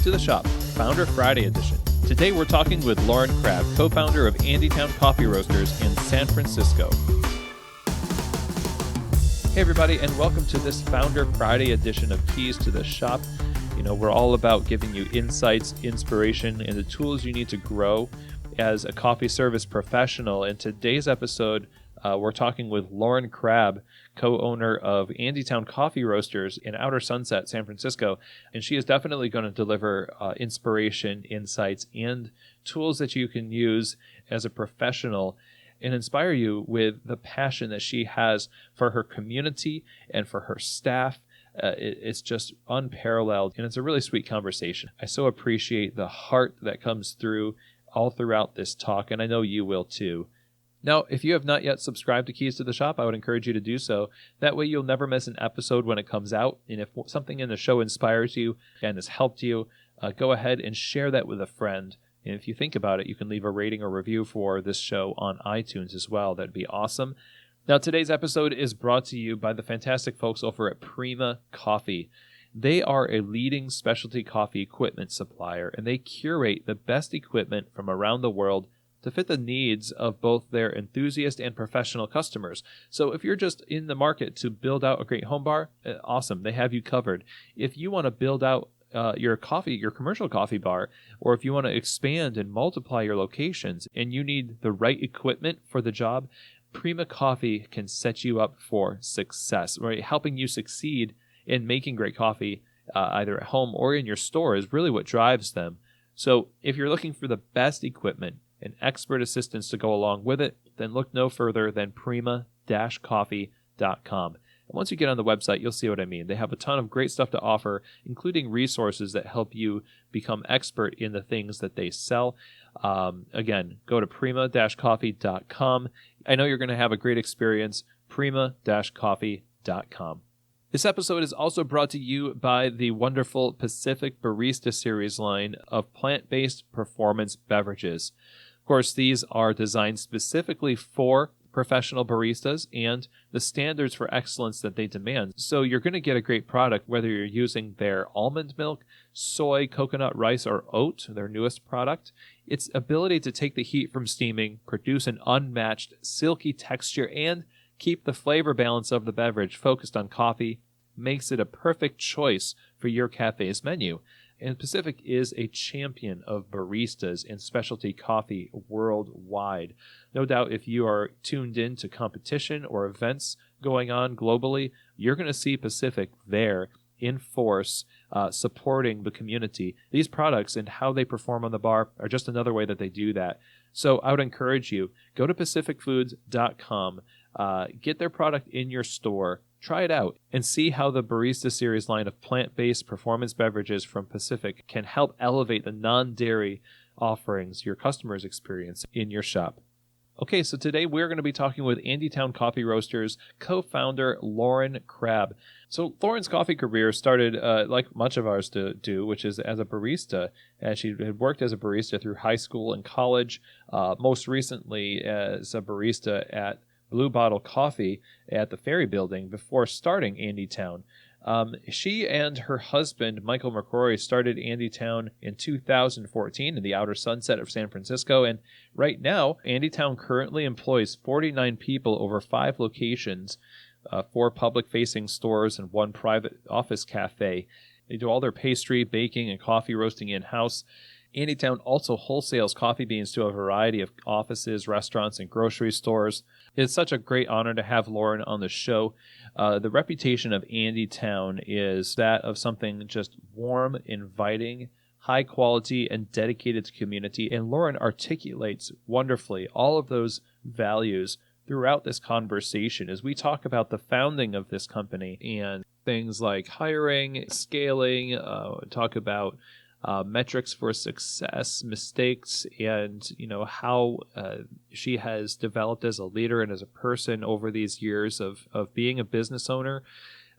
to the Shop, Founder Friday edition. Today we're talking with Lauren Crabbe, co-founder of Andytown Coffee Roasters in San Francisco. Hey everybody, and welcome to this Founder Friday edition of Keys to the Shop. You know, we're all about giving you insights, inspiration, and the tools you need to grow as a coffee service professional. In today's episode, we're talking with Lauren Crabbe, co-owner of Andytown Coffee Roasters in Outer Sunset, San Francisco. And she is definitely going to deliver inspiration, insights, and tools that you can use as a professional and inspire you with the passion that she has for her community and for her staff. It's just unparalleled, and it's a really sweet conversation. I so appreciate the heart that comes through all throughout this talk, and I know you will too. Now, if you have not yet subscribed to Keys to the Shop, I would encourage you to do so. That way you'll never miss an episode when it comes out. And if something in the show inspires you and has helped you, go ahead and share that with a friend. And if you think about it, you can leave a rating or review for this show on iTunes as well. That'd be awesome. Now, today's episode is brought to you by the fantastic folks over at Prima Coffee. They are a leading specialty coffee equipment supplier, and they curate the best equipment from around the world to fit the needs of both their enthusiast and professional customers. So if you're just in the market to build out a great home bar, awesome, they have you covered. If you want to build out your commercial coffee bar, or if you want to expand and multiply your locations and you need the right equipment for the job, Prima Coffee can set you up for success, right? Helping you succeed in making great coffee either at home or in your store is really what drives them. So if you're looking for the best equipment and expert assistance to go along with it, then look no further than prima-coffee.com. And once you get on the website, you'll see what I mean. They have a ton of great stuff to offer, including resources that help you become expert in the things that they sell. Again, go to prima-coffee.com. I know you're going to have a great experience, prima-coffee.com. This episode is also brought to you by the wonderful Pacific Barista Series line of plant-based performance beverages. Of course, these are designed specifically for professional baristas and the standards for excellence that they demand. So you're going to get a great product whether you're using their almond milk, soy, coconut, rice, or oat, their newest product. Its ability to take the heat from steaming, produce an unmatched silky texture, and keep the flavor balance of the beverage focused on coffee makes it a perfect choice for your cafe's menu. And Pacific is a champion of baristas and specialty coffee worldwide. No doubt if you are tuned in to competition or events going on globally, you're going to see Pacific there in force, supporting the community. These products and how they perform on the bar are just another way that they do that. So I would encourage you, go to pacificfoods.com, get their product in your store, try it out, and see how the Barista Series line of plant-based performance beverages from Pacific can help elevate the non-dairy offerings your customers experience in your shop. Okay, so today we're going to be talking with Andytown Coffee Roasters co-founder Lauren Crabbe. So Lauren's coffee career started like much of ours do, which is as a barista. And she had worked as a barista through high school and college, most recently as a barista at Blue Bottle Coffee at the Ferry Building before starting Andytown. She and her husband, Michael McCrory, started Andytown in 2014 in the Outer Sunset of San Francisco. And right now, Andytown currently employs 49 people over 5 locations, 4 public-facing stores, and 1 private office cafe. They do all their pastry, baking, and coffee roasting in-house. Andytown also wholesales coffee beans to a variety of offices, restaurants, and grocery stores. It's such a great honor to have Lauren on the show. The reputation of Andytown is that of something just warm, inviting, high quality, and dedicated to community. And Lauren articulates wonderfully all of those values throughout this conversation as we talk about the founding of this company and things like hiring, scaling, talk about metrics for success, mistakes, and how she has developed as a leader and as a person over these years of being a business owner.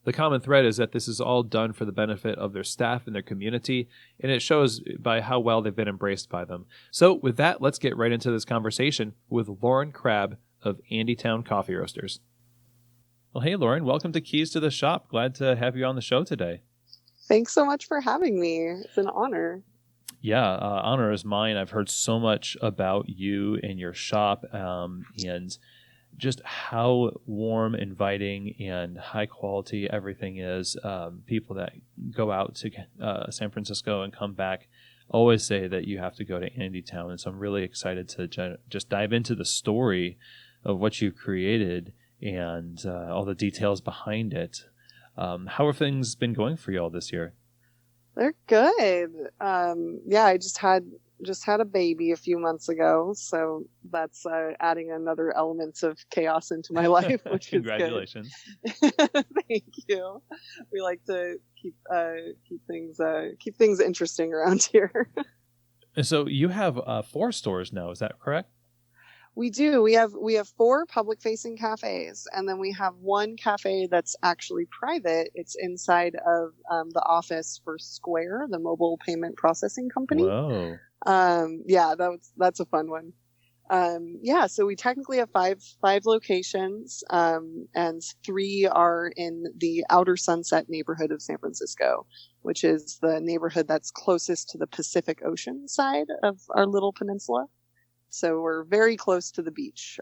The common thread is that this is all done for the benefit of their staff and their community, and it shows by how well they've been embraced by them. So with that, let's get right into this conversation with Lauren Crabbe of Andytown Coffee Roasters. Well, hey, Lauren, welcome to Keys to the Shop. Glad to have you on the show today. Thanks so much for having me. It's an honor. Yeah, honor is mine. I've heard so much about you and your shop, and just how warm, inviting, and high quality everything is. People that go out to San Francisco and come back always say that you have to go to Andytown, and so I'm really excited to just dive into the story of what you created and all the details behind it. How have things been going for you all this year? They're good. Yeah, I just had a baby a few months ago, so that's adding another element of chaos into my life, which is good. Congratulations. Thank you. We like to keep things interesting around here. So you have 4 stores now, is that correct? We do. We have 4 public-facing cafes, and then we have 1 cafe that's actually private. It's inside of the office for Square, the mobile payment processing company. Whoa. Yeah, that's a fun one. Yeah, so we technically have five locations, and 3 are in the Outer Sunset neighborhood of San Francisco, which is the neighborhood that's closest to the Pacific Ocean side of our little peninsula. So we're very close to the beach.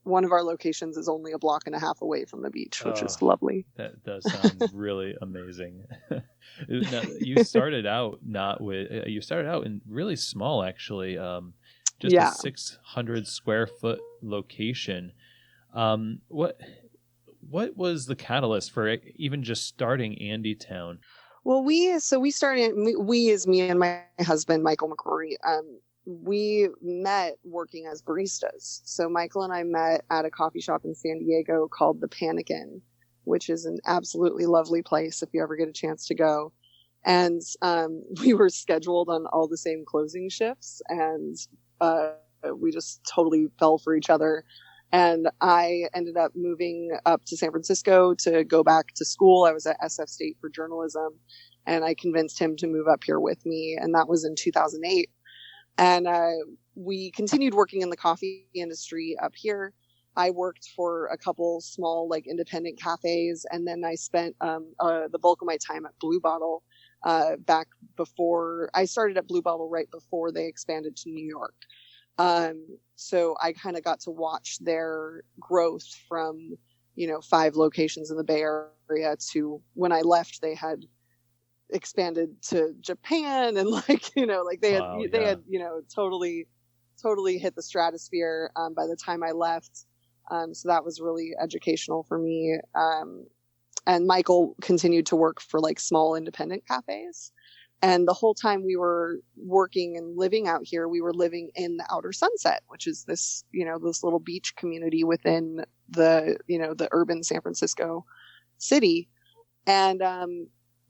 One of our locations is only a block and a half away from the beach, which is lovely. That does sound really amazing. Now, you started out in really small, actually, just a 600 square foot location. What was the catalyst for even just starting Andytown? Well, we started. We is me and my husband, Michael McCrory. We met working as baristas. So Michael and I met at a coffee shop in San Diego called the Panikin, which is an absolutely lovely place if you ever get a chance to go. And we were scheduled on all the same closing shifts, and we just totally fell for each other. And I ended up moving up to San Francisco to go back to school. I was at SF State for journalism, and I convinced him to move up here with me. And that was in 2008. And we continued working in the coffee industry up here. I worked for a couple small, like, independent cafes, and then I spent the bulk of my time at Blue Bottle back before I started at Blue Bottle, right before they expanded to New York. So I kind of got to watch their growth from, 5 locations in the Bay Area to when I left, they had expanded to Japan, and they had totally hit the stratosphere by the time I left. So that was really educational for me. And Michael continued to work for like small independent cafes. And the whole time we were working and living out here, we were living in the Outer Sunset, which is this, this little beach community within the, the urban San Francisco city. And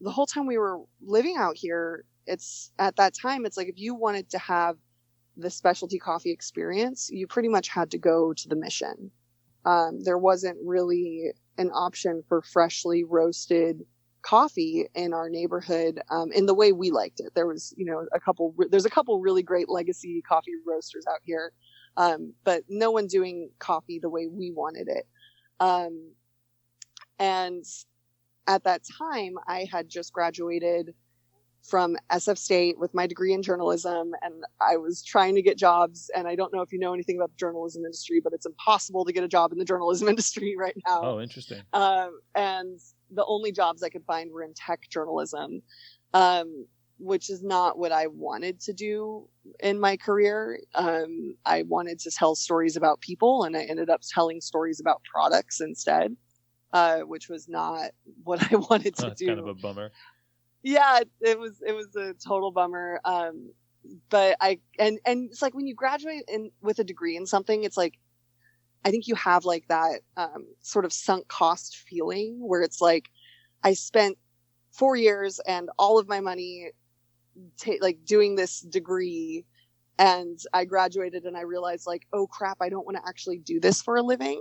the whole time we were living out here, at that time, it's like if you wanted to have the specialty coffee experience, you pretty much had to go to the Mission. There wasn't really an option for freshly roasted coffee in our neighborhood in the way we liked it. There was, there's a couple really great legacy coffee roasters out here, but no one doing coffee the way we wanted it. And at that time, I had just graduated from SF State with my degree in journalism, and I was trying to get jobs. And I don't know if you know anything about the journalism industry, but it's impossible to get a job in the journalism industry right now. Oh, interesting. And the only jobs I could find were in tech journalism, which is not what I wanted to do in my career. I wanted to tell stories about people, and I ended up telling stories about products instead, which was not what I wanted to do. That's kind of a bummer. Yeah, it was a total bummer. But and it's like when you graduate with a degree in something, it's like, I think you have like that sort of sunk cost feeling where it's like, I spent 4 years and all of my money doing this degree, and I graduated and I realized like, oh crap, I don't want to actually do this for a living.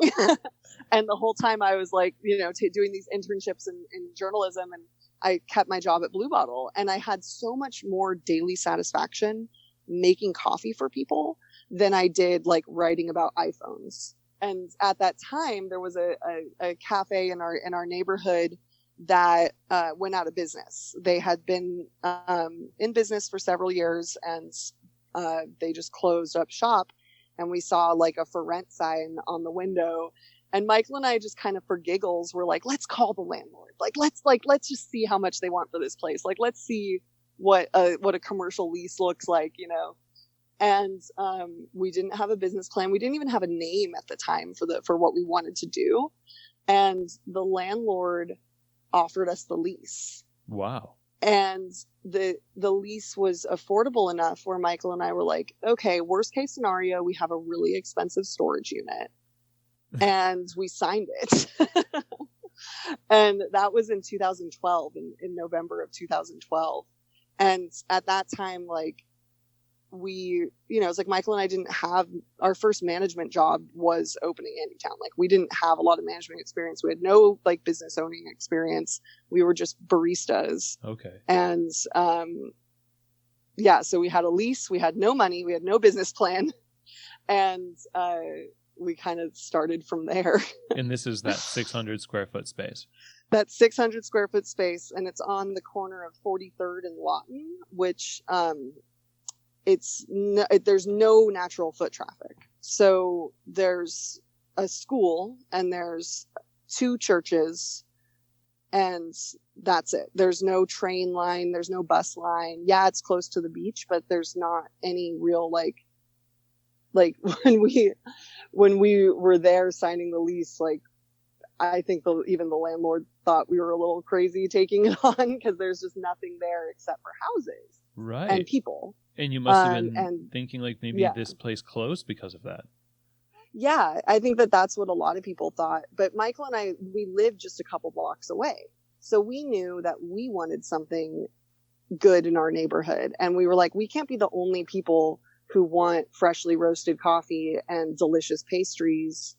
And the whole time I was like, doing these internships in journalism, and I kept my job at Blue Bottle, and I had so much more daily satisfaction making coffee for people than I did like writing about iPhones. And at that time, there was a cafe in our neighborhood that went out of business. They had been in business for several years, and they just closed up shop. And we saw like a for rent sign on the window. And Michael and I just kind of for giggles were like, let's call the landlord. Let's just see how much they want for this place. Like, let's see what a commercial lease looks like, you know. And we didn't have a business plan. We didn't even have a name at the time for what we wanted to do. And the landlord offered us the lease. Wow. And the lease was affordable enough where Michael and I were like, okay, worst case scenario, we have a really expensive storage unit. And we signed it. And that was in 2012, in November of 2012. And at that time, like, it's like Michael and I didn't have, our first management job was opening Andytown. Like, we didn't have a lot of management experience. We had no like business owning experience. We were just baristas. Okay. And so we had a lease, we had no money, we had no business plan. And we kind of started from there. And this is that 600 square foot space. That 600 square foot space, and it's on the corner of 43rd and Lawton, which there's no natural foot traffic. So there's a school and there's 2 churches, and that's it. There's no train line, there's no bus line. Yeah, it's close to the beach, but there's not any real like when we were there signing the lease, like, I think even the landlord thought we were a little crazy taking it on, because there's just nothing there except for houses, right, and people. And you must have been thinking like maybe this place closed because of that. Yeah, I think that's what a lot of people thought. But Michael and I, we lived just a couple blocks away, so we knew that we wanted something good in our neighborhood, and we were like, we can't be the only people who want freshly roasted coffee and delicious pastries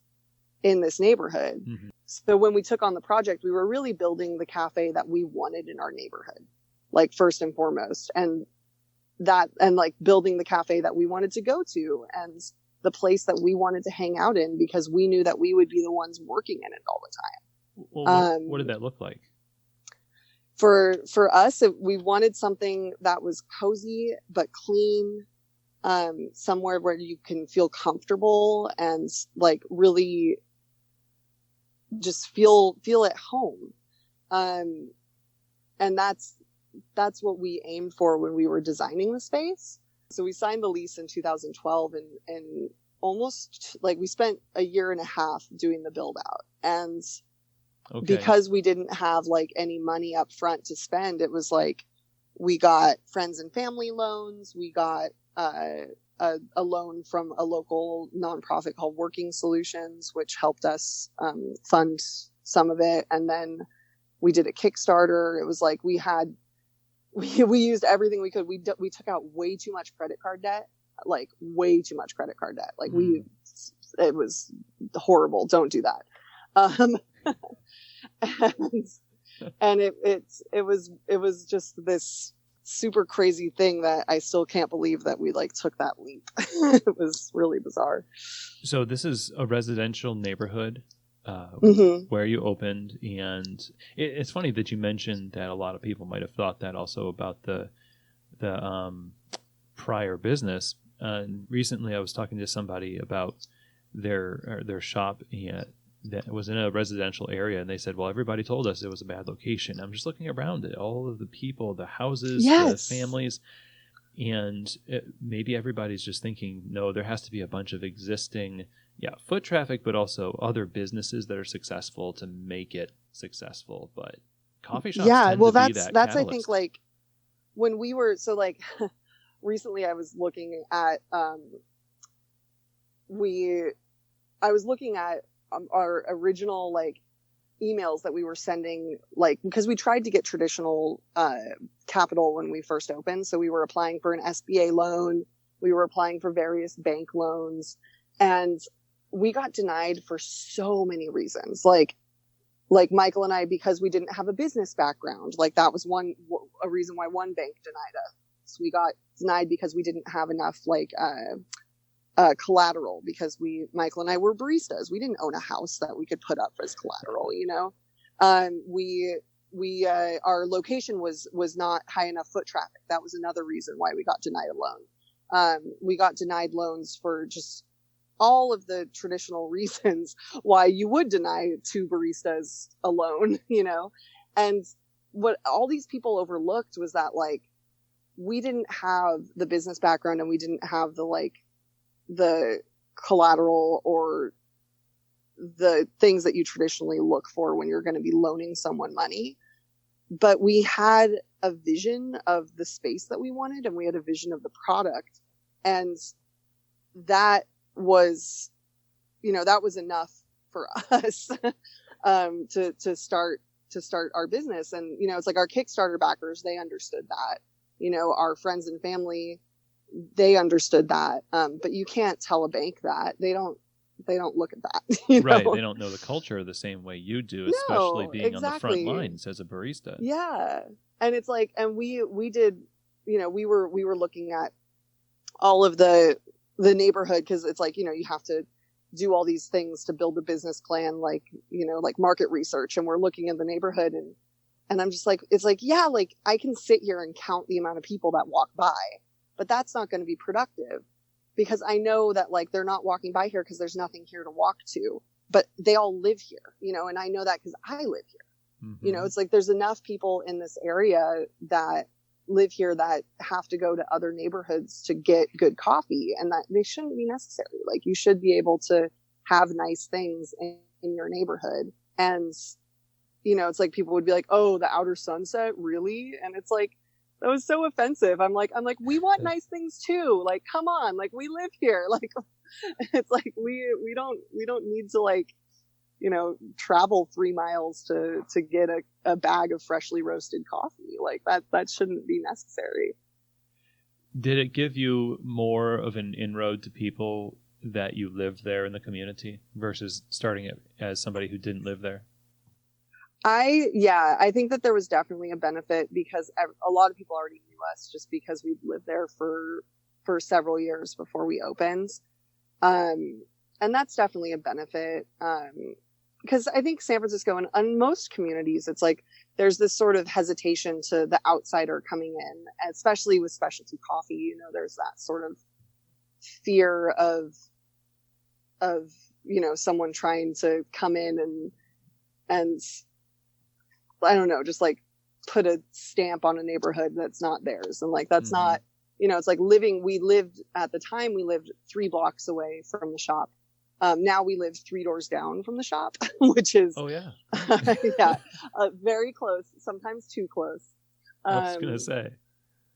in this neighborhood. Mm-hmm. So when we took on the project, we were really building the cafe that we wanted in our neighborhood, like, first and foremost, and like building the cafe that we wanted to go to and the place that we wanted to hang out in, because we knew that we would be the ones working in it all the time. Well, what did that look like? For us, we wanted something that was cozy but clean, somewhere where you can feel comfortable and like really just feel at home. And that's what we aimed for when we were designing the space. So we signed the lease in 2012, and almost like we spent a year and a half doing the build out. And because we didn't have like any money up front to spend, it was like we got friends and family loans. We got a loan from a local nonprofit called Working Solutions, which helped us fund some of it. And then we did a Kickstarter. It was like we used everything we could. We took out way too much credit card debt, like way too much credit card debt. Like it was horrible. Don't do that. And it was just this super crazy thing that I still can't believe that we like took that leap. It was really bizarre. So this is a residential neighborhood where you opened, and it's funny that you mentioned that a lot of people might have thought that also about the prior business. Recently I was talking to somebody about their shop that was in a residential area, and they said, well, everybody told us it was a bad location. I'm just looking around it, all of the people, the houses, the families, and maybe everybody's just thinking, no, there has to be a bunch of existing foot traffic, but also other businesses that are successful to make it successful. But coffee shops tend to be that catalyst. I think, like, when we were, so like recently I was looking at our original like emails that we were sending, like, because we tried to get traditional capital when we first opened. So we were applying for an SBA loan. We were applying for various bank loans, and we got denied for so many reasons. Like Michael and I, because we didn't have a business background, like that was a reason why one bank denied us. We got denied because we didn't have enough like collateral, because Michael and I were baristas. We didn't own a house that we could put up as collateral, you know. our location was not high enough foot traffic. That was another reason why we got denied a loan. We got denied loans for just all of the traditional reasons why you would deny two baristas a loan, and what all these people overlooked was that like we didn't have the business background and we didn't have the collateral or the things that you traditionally look for when you're going to be loaning someone money. But we had a vision of the space that we wanted, and we had a vision of the product. And that was, that was enough for us to start our business. And, it's like our Kickstarter backers, they understood that, our friends and family, they understood that. But you can't tell a bank that. They don't look at that. Right. They don't know the culture the same way you do, especially being on the front lines as a barista. Yeah. And it's like, and we did, we were looking at all of the neighborhood, because it's like, you have to do all these things to build a business plan, like, like market research. And we're looking in the neighborhood and I'm just like, it's like, yeah, like I can sit here and count the amount of people that walk by, but that's not going to be productive, because I know that like they're not walking by here because there's nothing here to walk to, but they all live here, and I know that because I live here. Mm-hmm. It's like there's enough people in this area that live here that have to go to other neighborhoods to get good coffee, and that they shouldn't be necessary. Like you should be able to have nice things in your neighborhood. And, it's like people would be like, oh, the Outer Sunset, really? And it's like, that was so offensive. I'm like, we want nice things too. Like, come on, like we live here. Like, it's like, we don't need to like, travel 3 miles to get a bag of freshly roasted coffee. Like that shouldn't be necessary. Did it give you more of an inroad to people that you lived there in the community versus starting it as somebody who didn't live there? I think that there was definitely a benefit, because a lot of people already knew us just because we'd lived there for several years before we opened. And that's definitely a benefit. Because I think San Francisco and most communities, it's like there's this sort of hesitation to the outsider coming in, especially with specialty coffee. There's that sort of fear of someone trying to come in and I don't know, just like put a stamp on a neighborhood that's not theirs. And like that's mm-hmm. not, it's like we lived 3 blocks away from the shop. Now we live 3 doors down from the shop, which is very close, sometimes too close. I was gonna say,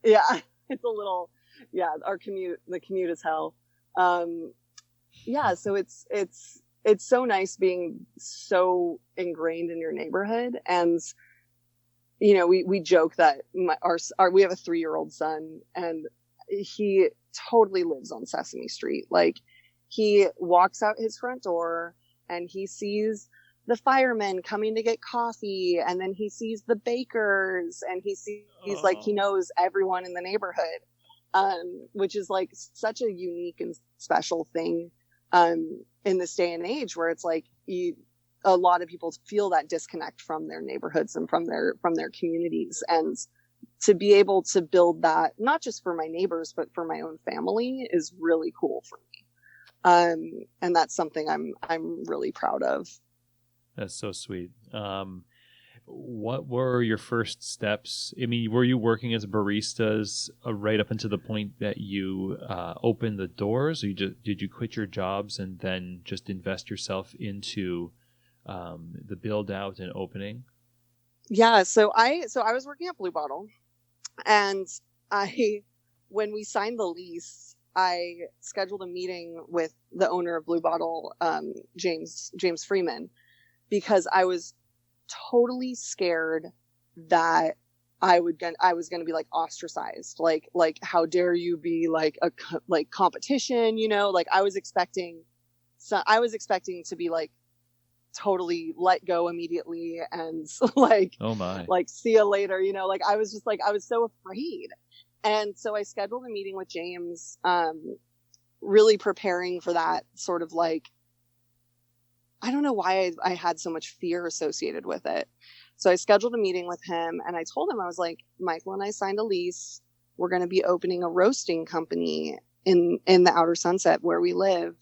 yeah, it's a little, the commute is hell. So it's so nice being so ingrained in your neighborhood. And we joke that we have a 3-year-old son, and he totally lives on Sesame Street. Like, he walks out his front door and he sees the firemen coming to get coffee, and then he sees the bakers, and he sees like he knows everyone in the neighborhood, which is like such a unique and special thing in this day and age, where it's like a lot of people feel that disconnect from their neighborhoods and from their communities, and to be able to build that not just for my neighbors but for my own family is really cool for me. And that's something I'm really proud of. That's so sweet. What were your first steps? I mean, were you working as baristas right up until the point that you opened the doors? Or did you quit your jobs and then just invest yourself into the build out and opening? Yeah, so I was working at Blue Bottle, and when we signed the lease, I scheduled a meeting with the owner of Blue Bottle, James Freeman, because I was totally scared that I was going to be like ostracized. Like how dare you be like like competition, like I was expecting to be like totally let go immediately and like, oh my, like see you later, like I was just like, I was so afraid. And so I scheduled a meeting with James, really preparing for that sort of like, I don't know why I had so much fear associated with it. So I scheduled a meeting with him, and I told him, I was like, Michael and I signed a lease. We're going to be opening a roasting company in the Outer Sunset where we live.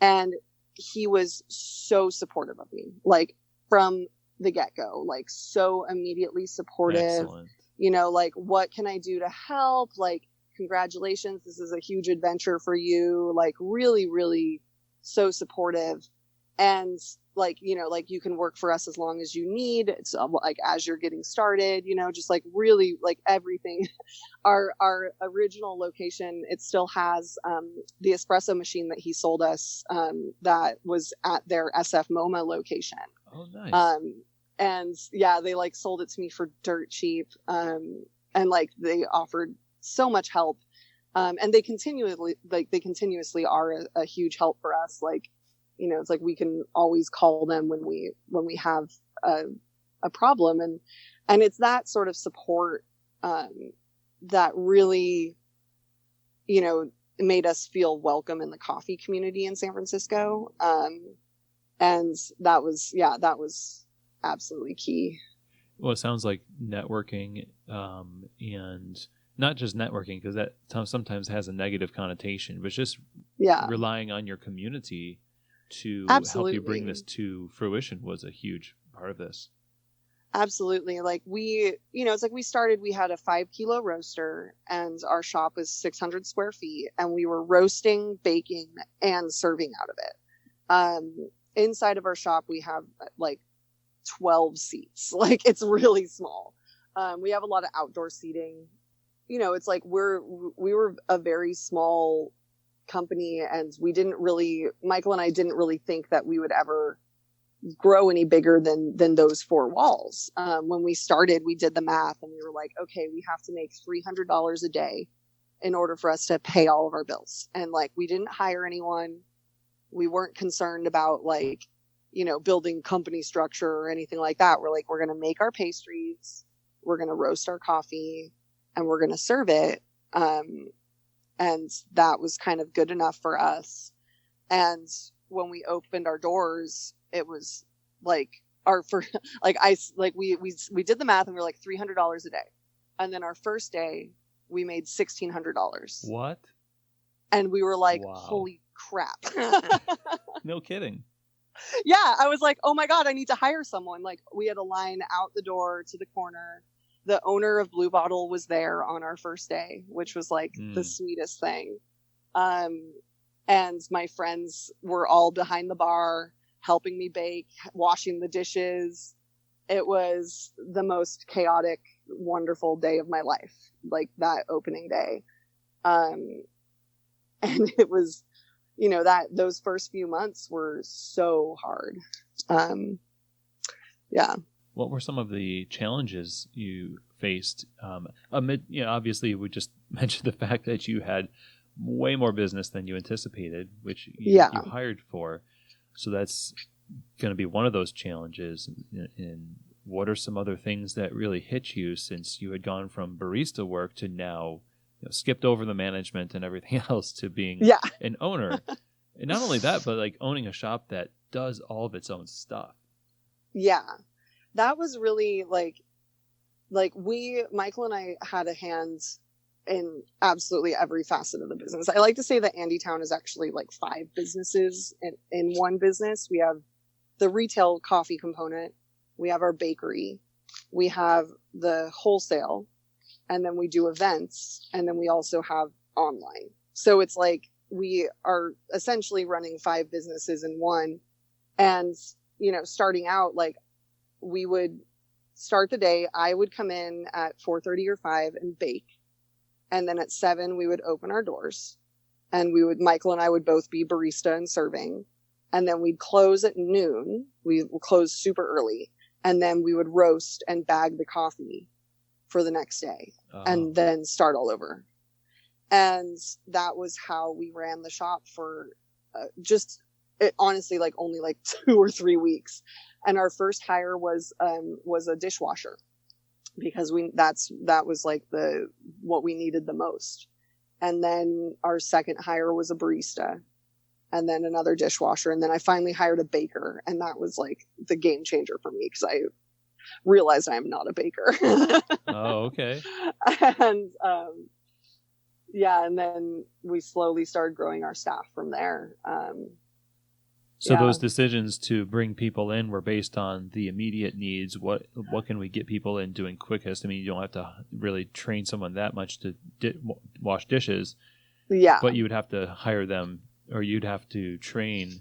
And he was so supportive of me, like from the get-go, like so immediately supportive. Excellent. You know, like, what can I do to help? Like, congratulations, this is a huge adventure for you. Like, really, really so supportive. And like, you know, like, you can work for us as long as you need. It's like, as you're getting started, you know, just like really like everything. Our original location, it still has the espresso machine that he sold us that was at their SF MoMA location. Oh, nice. And yeah, they like sold it to me for dirt cheap. And like they offered so much help. And they continuously are a huge help for us. Like, you know, it's like we can always call them when we have a problem, and it's that sort of support that really, you know, made us feel welcome in the coffee community in San Francisco. And that was absolutely key. Well, it sounds like networking, and not just networking, because that sometimes has a negative connotation, but just relying on your community to help you bring this to fruition was a huge part of this. Absolutely. Like we had a 5 kilo roaster, and our shop was 600 square feet, and we were roasting, baking, and serving out of it. Inside of our shop, we have like 12 seats. Like, it's really small. We have a lot of outdoor seating. You know, it's like we were a very small company, and Michael and I didn't really think that we would ever grow any bigger than those 4 walls. When we started, we did the math, and we were like, okay, we have to make $300 a day in order for us to pay all of our bills. And like, we didn't hire anyone. We weren't concerned about like, you know, building company structure or anything like that. We're like, we're going to make our pastries, we're going to roast our coffee, and we're going to serve it. And that was kind of good enough for us. And when we opened our doors, it was like we did the math, and we were like $300 a day. And then our first day we made $1,600. What? And we were like, wow. Holy crap. No kidding. Yeah. I was like, oh my God, I need to hire someone. Like, we had a line out the door to the corner. The owner of Blue Bottle was there on our first day, which was like the sweetest thing. And my friends were all behind the bar, helping me bake, washing the dishes. It was the most chaotic, wonderful day of my life, like that opening day. And it was, you know, those first few months were so hard. Yeah. What were some of the challenges you faced amid, you know, obviously we just mentioned the fact that you had way more business than you anticipated, which you hired for. So that's going to be one of those challenges. And what are some other things that really hit you since you had gone from barista work to now, you know, skipped over the management and everything else to being an owner? And not only that, but like owning a shop that does all of its own stuff. Yeah. That was really like Michael and I had a hand in absolutely every facet of the business. I like to say that Andytown is actually like 5 businesses in one business. We have the retail coffee component, we have our bakery, we have the wholesale, and then we do events, and then we also have online. So it's like we are essentially running 5 businesses in one. And, you know, starting out, like, we would start the day, I would come in at 4:30 or 5 and bake. And then at 7, we would open our doors, and Michael and I would both be barista and serving. And then we'd close at noon. We would close super early. And then we would roast and bag the coffee for the next day, and then start all over. And that was how we ran the shop for honestly, like only like 2 or 3 weeks. And our first hire was a dishwasher, because that was like what we needed the most. And then our second hire was a barista, and then another dishwasher. And then I finally hired a baker, and that was like the game changer for me, because realized I am not a baker. Oh, okay. And yeah, and then we slowly started growing our staff from there. So yeah. those decisions to bring people in were based on the immediate needs. What can we get people in doing quickest? I mean, you don't have to really train someone that much to wash dishes. Yeah. But you would have to hire them, or you'd have to train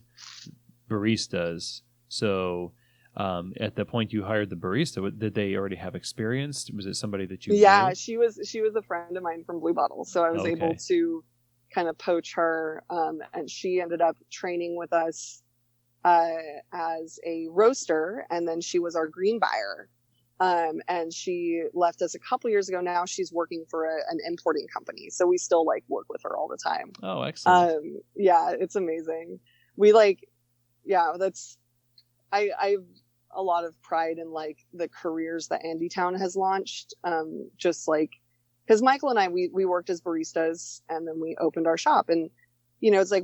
baristas. So at the point you hired the barista, did they already have experience? Was it somebody that you Yeah, knew? she was a friend of mine from Blue Bottle, so I was able to kind of poach her, and she ended up training with us as a roaster, and then she was our green buyer. And she left us a couple years ago. Now she's working for an importing company, so we still like work with her all the time. Oh, excellent. Yeah, it's amazing. I've a lot of pride in like the careers that Andytown has launched. Just like, because Michael and I, we worked as baristas, and then we opened our shop, and it's like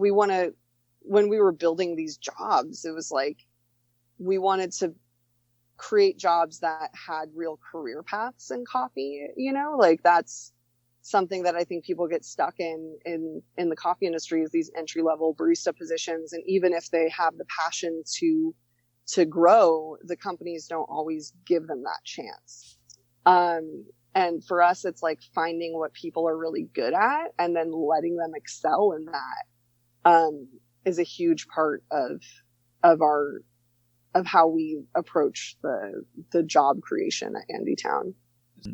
when we were building these jobs, it was like we wanted to create jobs that had real career paths in coffee. Like that's something that I think people get stuck in the coffee industry, is these entry level barista positions, and even if they have the passion to grow, the companies don't always give them that chance. And for us, it's like finding what people are really good at and then letting them excel in that is a huge part of how we approach the job creation at Andytown.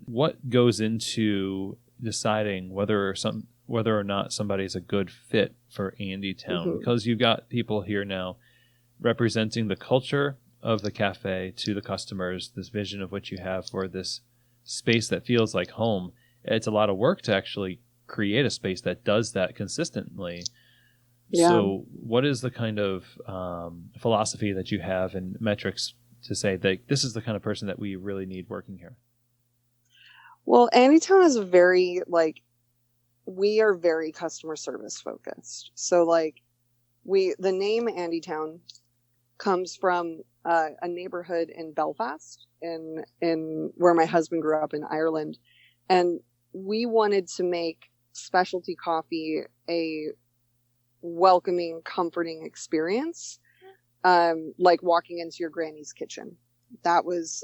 What goes into deciding whether or not somebody's a good fit for Andytown? Mm-hmm. Because you've got people here now representing the culture of the cafe to the customers, this vision of what you have for this space that feels like home. It's a lot of work to actually create a space that does that consistently. Yeah. So what is the kind of philosophy that you have and metrics to say that this is the kind of person that we really need working here? Well, Andytown is we are very customer service focused. So the name Andytown comes from a neighborhood in Belfast, in where my husband grew up in Ireland, and we wanted to make specialty coffee a welcoming, comforting experience, like walking into your granny's kitchen. That was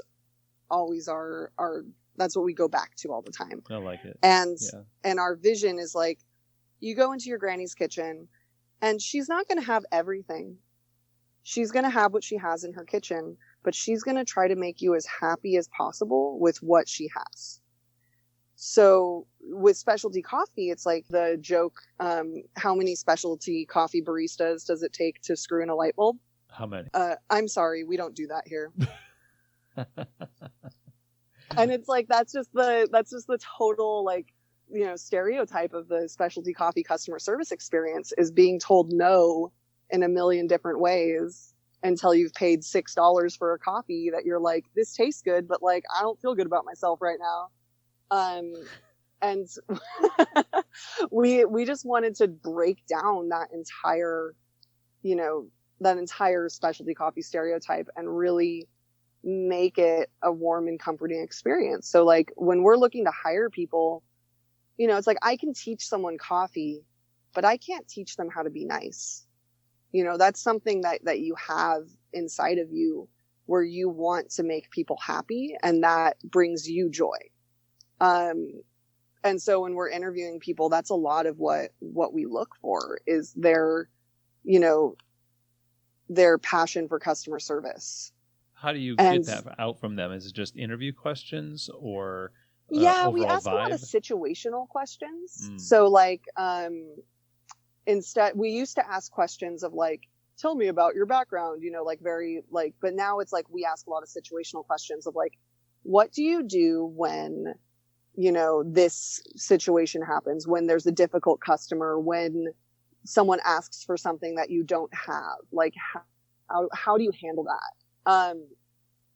always our that's what we go back to all the time. I like it. And our vision is like, you go into your granny's kitchen and she's not going to have everything. She's going to have what she has in her kitchen, but she's going to try to make you as happy as possible with what she has. So with specialty coffee, it's like the joke, how many specialty coffee baristas does it take to screw in a light bulb? How many? I'm sorry, we don't do that here. And it's like, that's just the total, stereotype of the specialty coffee customer service experience, is being told no in a million different ways until you've paid $6 for a coffee that you're like, this tastes good, but I don't feel good about myself right now. And we just wanted to break down that entire specialty coffee stereotype and really make it a warm and comforting experience. So when we're looking to hire people, it's like, I can teach someone coffee, but I can't teach them how to be nice. That's something that you have inside of you, where you want to make people happy, and that brings you joy. And so when we're interviewing people, that's a lot of what we look for, is their passion for customer service. How do you get that out from them? Is it just interview questions, or yeah, we ask vibe? A lot of situational questions. So instead, we used to ask questions of tell me about your background, but now it's we ask a lot of situational questions of what do you do when this situation happens, when there's a difficult customer, when someone asks for something that you don't have, how do you handle that?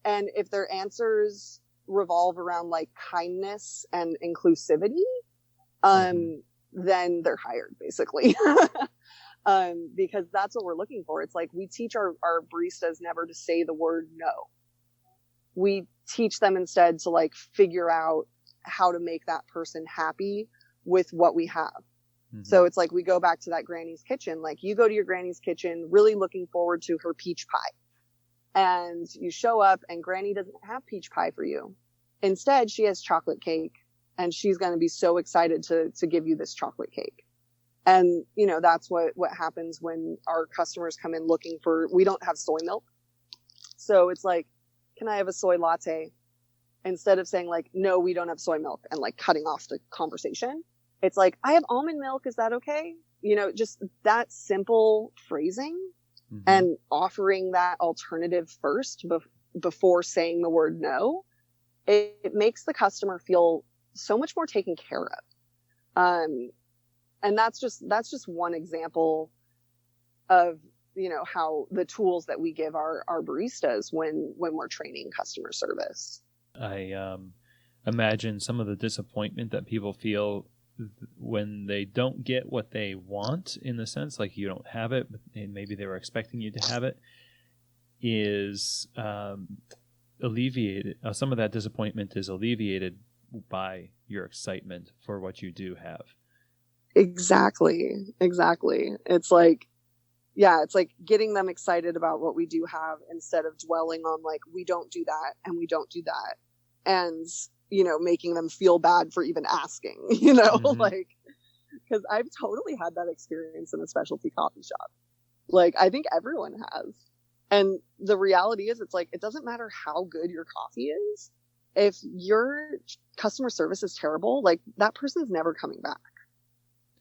And if their answers revolve around kindness and inclusivity, then they're hired, basically. Because that's what we're looking for. It's we teach our baristas never to say the word no. we teach them instead to like figure out how to make that person happy with what we have. Mm-hmm. So it's like we go back to that granny's kitchen. Like you go to your granny's kitchen really looking forward to her peach pie. And you show up and granny doesn't have peach pie for you. Instead, she has chocolate cake, and she's going to be so excited to give you this chocolate cake. And, you know, that's what happens when our customers come in looking for, we don't have soy milk. So it's like, can I have a soy latte? Instead of saying like, no, we don't have soy milk and like cutting off the conversation. It's like, I have almond milk. Is that okay? You know, just that simple phrasing and offering that alternative first before saying the word no, it makes the customer feel so much more taken care of. And that's just one example of, you know, how the tools that we give our baristas when we're training customer service. I imagine some of the disappointment that people feel when they don't get what they want, in the sense like you don't have it, and maybe they were expecting you to have it, is alleviated. Some of that disappointment is alleviated by your excitement for what you do have. Exactly. It's like, yeah, it's like getting them excited about what we do have instead of dwelling on like, we don't do that and we don't do that. And, you know, making them feel bad for even asking, you know, like, because I've totally had that experience in a specialty coffee shop. Like, I think everyone has. And the reality is, it's like, it doesn't matter how good your coffee is. If your customer service is terrible, like that person's never coming back.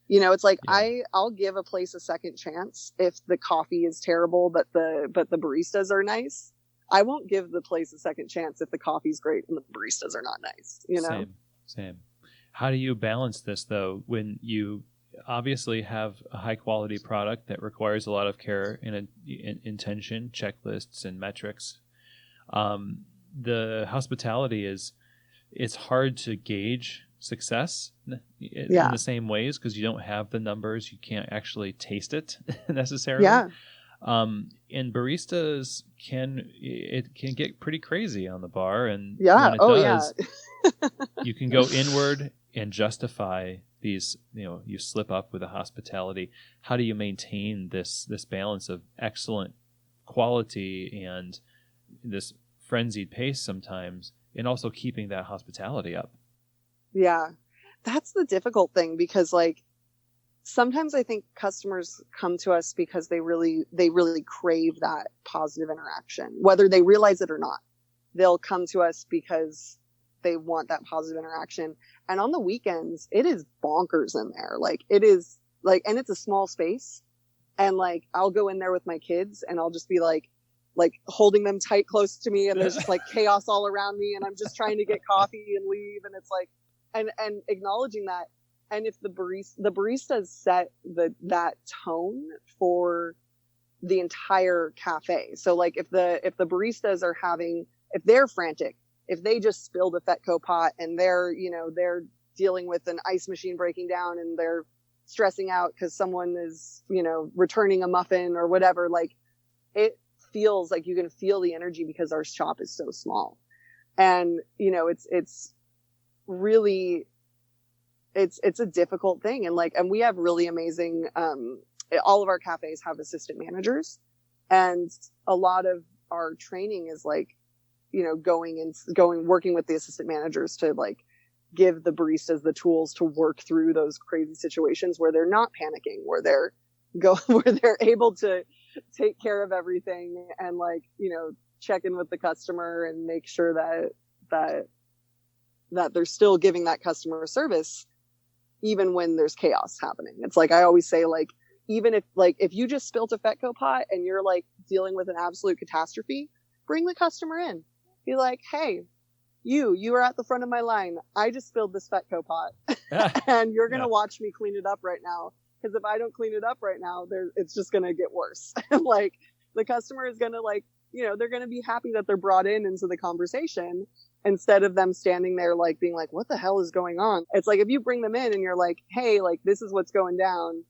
You know, it's like, yeah. I'll give a place a second chance if the coffee is terrible, but the baristas are nice. I won't give the place a second chance if the coffee's great and the baristas are not nice, you know? Same. How do you balance this, though, when you obviously have a high-quality product that requires a lot of care and intention, checklists, and metrics? The hospitality it's hard to gauge success in the same ways because you don't have the numbers. You can't actually taste it necessarily. Yeah. And baristas can get pretty crazy on the bar, and when it does, you can go inward and justify these. You know, you slip up with the hospitality. How do you maintain this balance of excellent quality and this frenzied pace sometimes, and also keeping that hospitality up? Yeah, that's the difficult thing, because like sometimes I think customers come to us because they really crave that positive interaction, whether they realize it or not. They'll come to us because they want that positive interaction. And on the weekends, it is bonkers in there. Like it is like, and it's a small space. And like, I'll go in there with my kids and I'll just be like holding them tight close to me. And there's just like chaos all around me. And I'm just trying to get coffee and leave. And it's like, and acknowledging that. And if the baristas set that tone for the entire cafe. So like if the baristas are if they're frantic, if they just spilled a Fetco pot and they're dealing with an ice machine breaking down and they're stressing out because someone is, returning a muffin or whatever, like it feels like you can feel the energy because our shop is so small. And, it's really, it's a difficult thing. And we have really amazing, all of our cafes have assistant managers, and a lot of our training is like, working with the assistant managers to like give the baristas the tools to work through those crazy situations where they're not panicking, where they're able to take care of everything and like, check in with the customer and make sure that they're still giving that customer service even when there's chaos happening. It's like, I always say, like, even if you just spilt a Fetco pot and you're like dealing with an absolute catastrophe, bring the customer in. Be like, hey, you are at the front of my line. I just spilled this Fetco pot and you're going to watch me clean it up right now. Because if I don't clean it up right now, it's just going to get worse. Like the customer is going to they're going to be happy that they're brought into the conversation instead of them standing there like being like, what the hell is going on? It's like, if you bring them in and you're like, hey, like this is what's going down,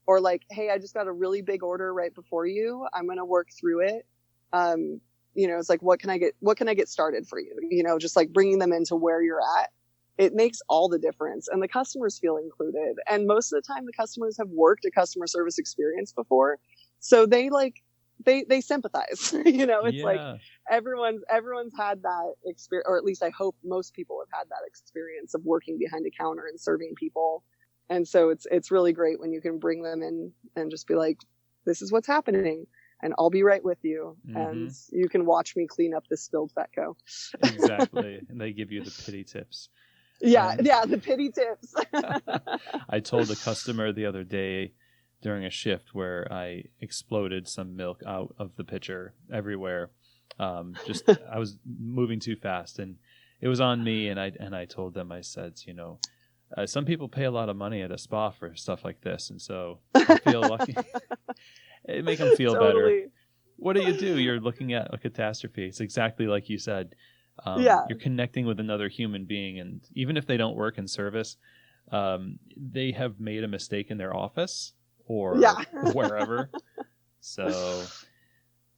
or like, hey, I just got a really big order right before you. I'm going to work through it. it's like, what can I get started for you? Just like bringing them into where you're at. It makes all the difference, and the customers feel included. And most of the time the customers have worked a customer service experience before. So they they sympathize, it's like everyone's had that experience, or at least I hope most people have had that experience of working behind a counter and serving people. And so it's really great when you can bring them in and just be like, this is what's happening, and I'll be right with you. Mm-hmm. And you can watch me clean up this spilled Fetco. Exactly. And they give you the pity tips. Yeah, the pity tips. I told a customer the other day during a shift where I exploded some milk out of the pitcher everywhere. I was moving too fast, and it was on me. And I told them, I said, some people pay a lot of money at a spa for stuff like this, and so I feel lucky. It make them feel totally. Better. What do? You're looking at a catastrophe. It's exactly like you said. You're connecting with another human being, and even if they don't work in service, they have made a mistake in their office or wherever. So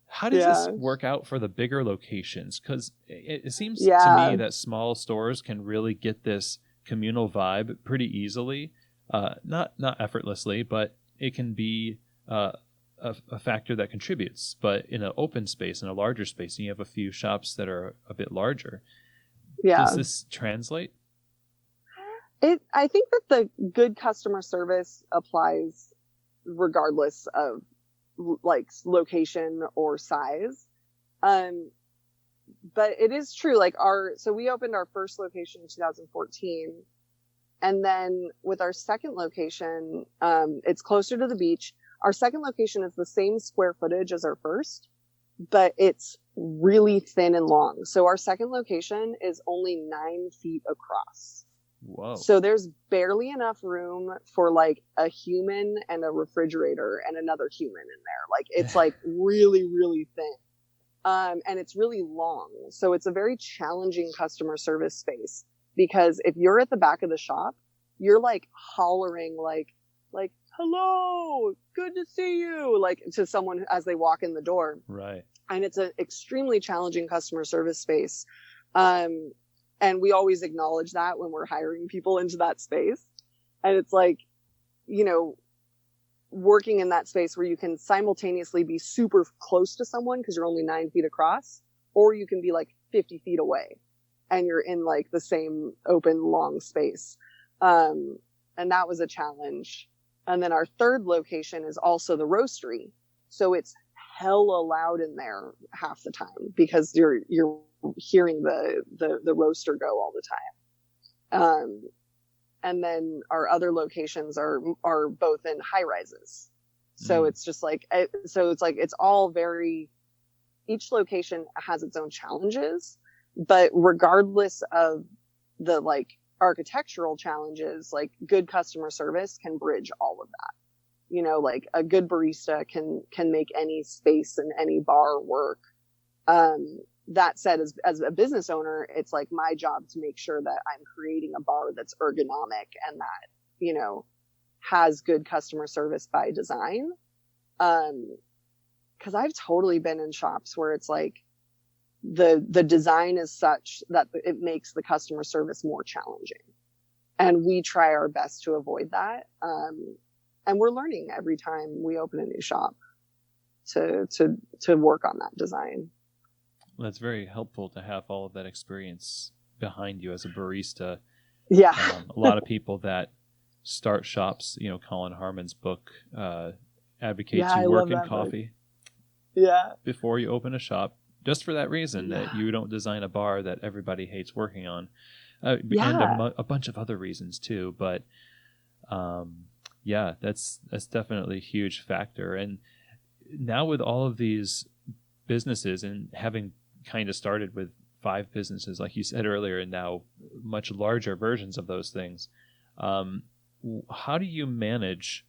how does this work out for the bigger locations? Because it seems to me that small stores can really get this communal vibe pretty easily, not effortlessly, but it can be a factor that contributes. But in an open space, in a larger space, and you have a few shops that are a bit larger, does this translate? I think that the good customer service applies regardless of like location or size. But it is true, like so we opened our first location in 2014, and then with our second location, it's closer to the beach. Our second location is the same square footage as our first, but it's really thin and long. So our second location is only 9 feet across. Whoa. So there's barely enough room for like a human and a refrigerator and another human in there. Like it's like really, really thin. And it's really long. So it's a very challenging customer service space, because if you're at the back of the shop, you're like hollering like, hello, good to see you, like to someone as they walk in the door. Right. And it's an extremely challenging customer service space. And we always acknowledge that when we're hiring people into that space. And it's like, working in that space where you can simultaneously be super close to someone because you're only 9 feet across, or you can be like 50 feet away and you're in like the same open, long space. And that was a challenge. And then our third location is also the roastery. So it's hella loud in there half the time because you're hearing the roaster go all the time. And then our other locations are both in high rises. So it's just like, it's all each location has its own challenges, but regardless of the like architectural challenges, like good customer service can bridge all of that. Like a good barista can make any space and any bar work. That said, as a business owner, it's like my job to make sure that I'm creating a bar that's ergonomic and that, has good customer service by design. 'Cause I've totally been in shops where it's like the design is such that it makes the customer service more challenging. And we try our best to avoid that. And we're learning every time we open a new shop to work on that design. Well, that's very helpful to have all of that experience behind you as a barista. Yeah. A lot of people that start shops, Colin Harmon's book advocates you work in coffee before you open a shop, just for that reason, that you don't design a bar that everybody hates working on. And a bunch of other reasons too. But that's definitely a huge factor. And now with all of these businesses and having kind of started with 5 businesses, like you said earlier, and now much larger versions of those things, how do you manage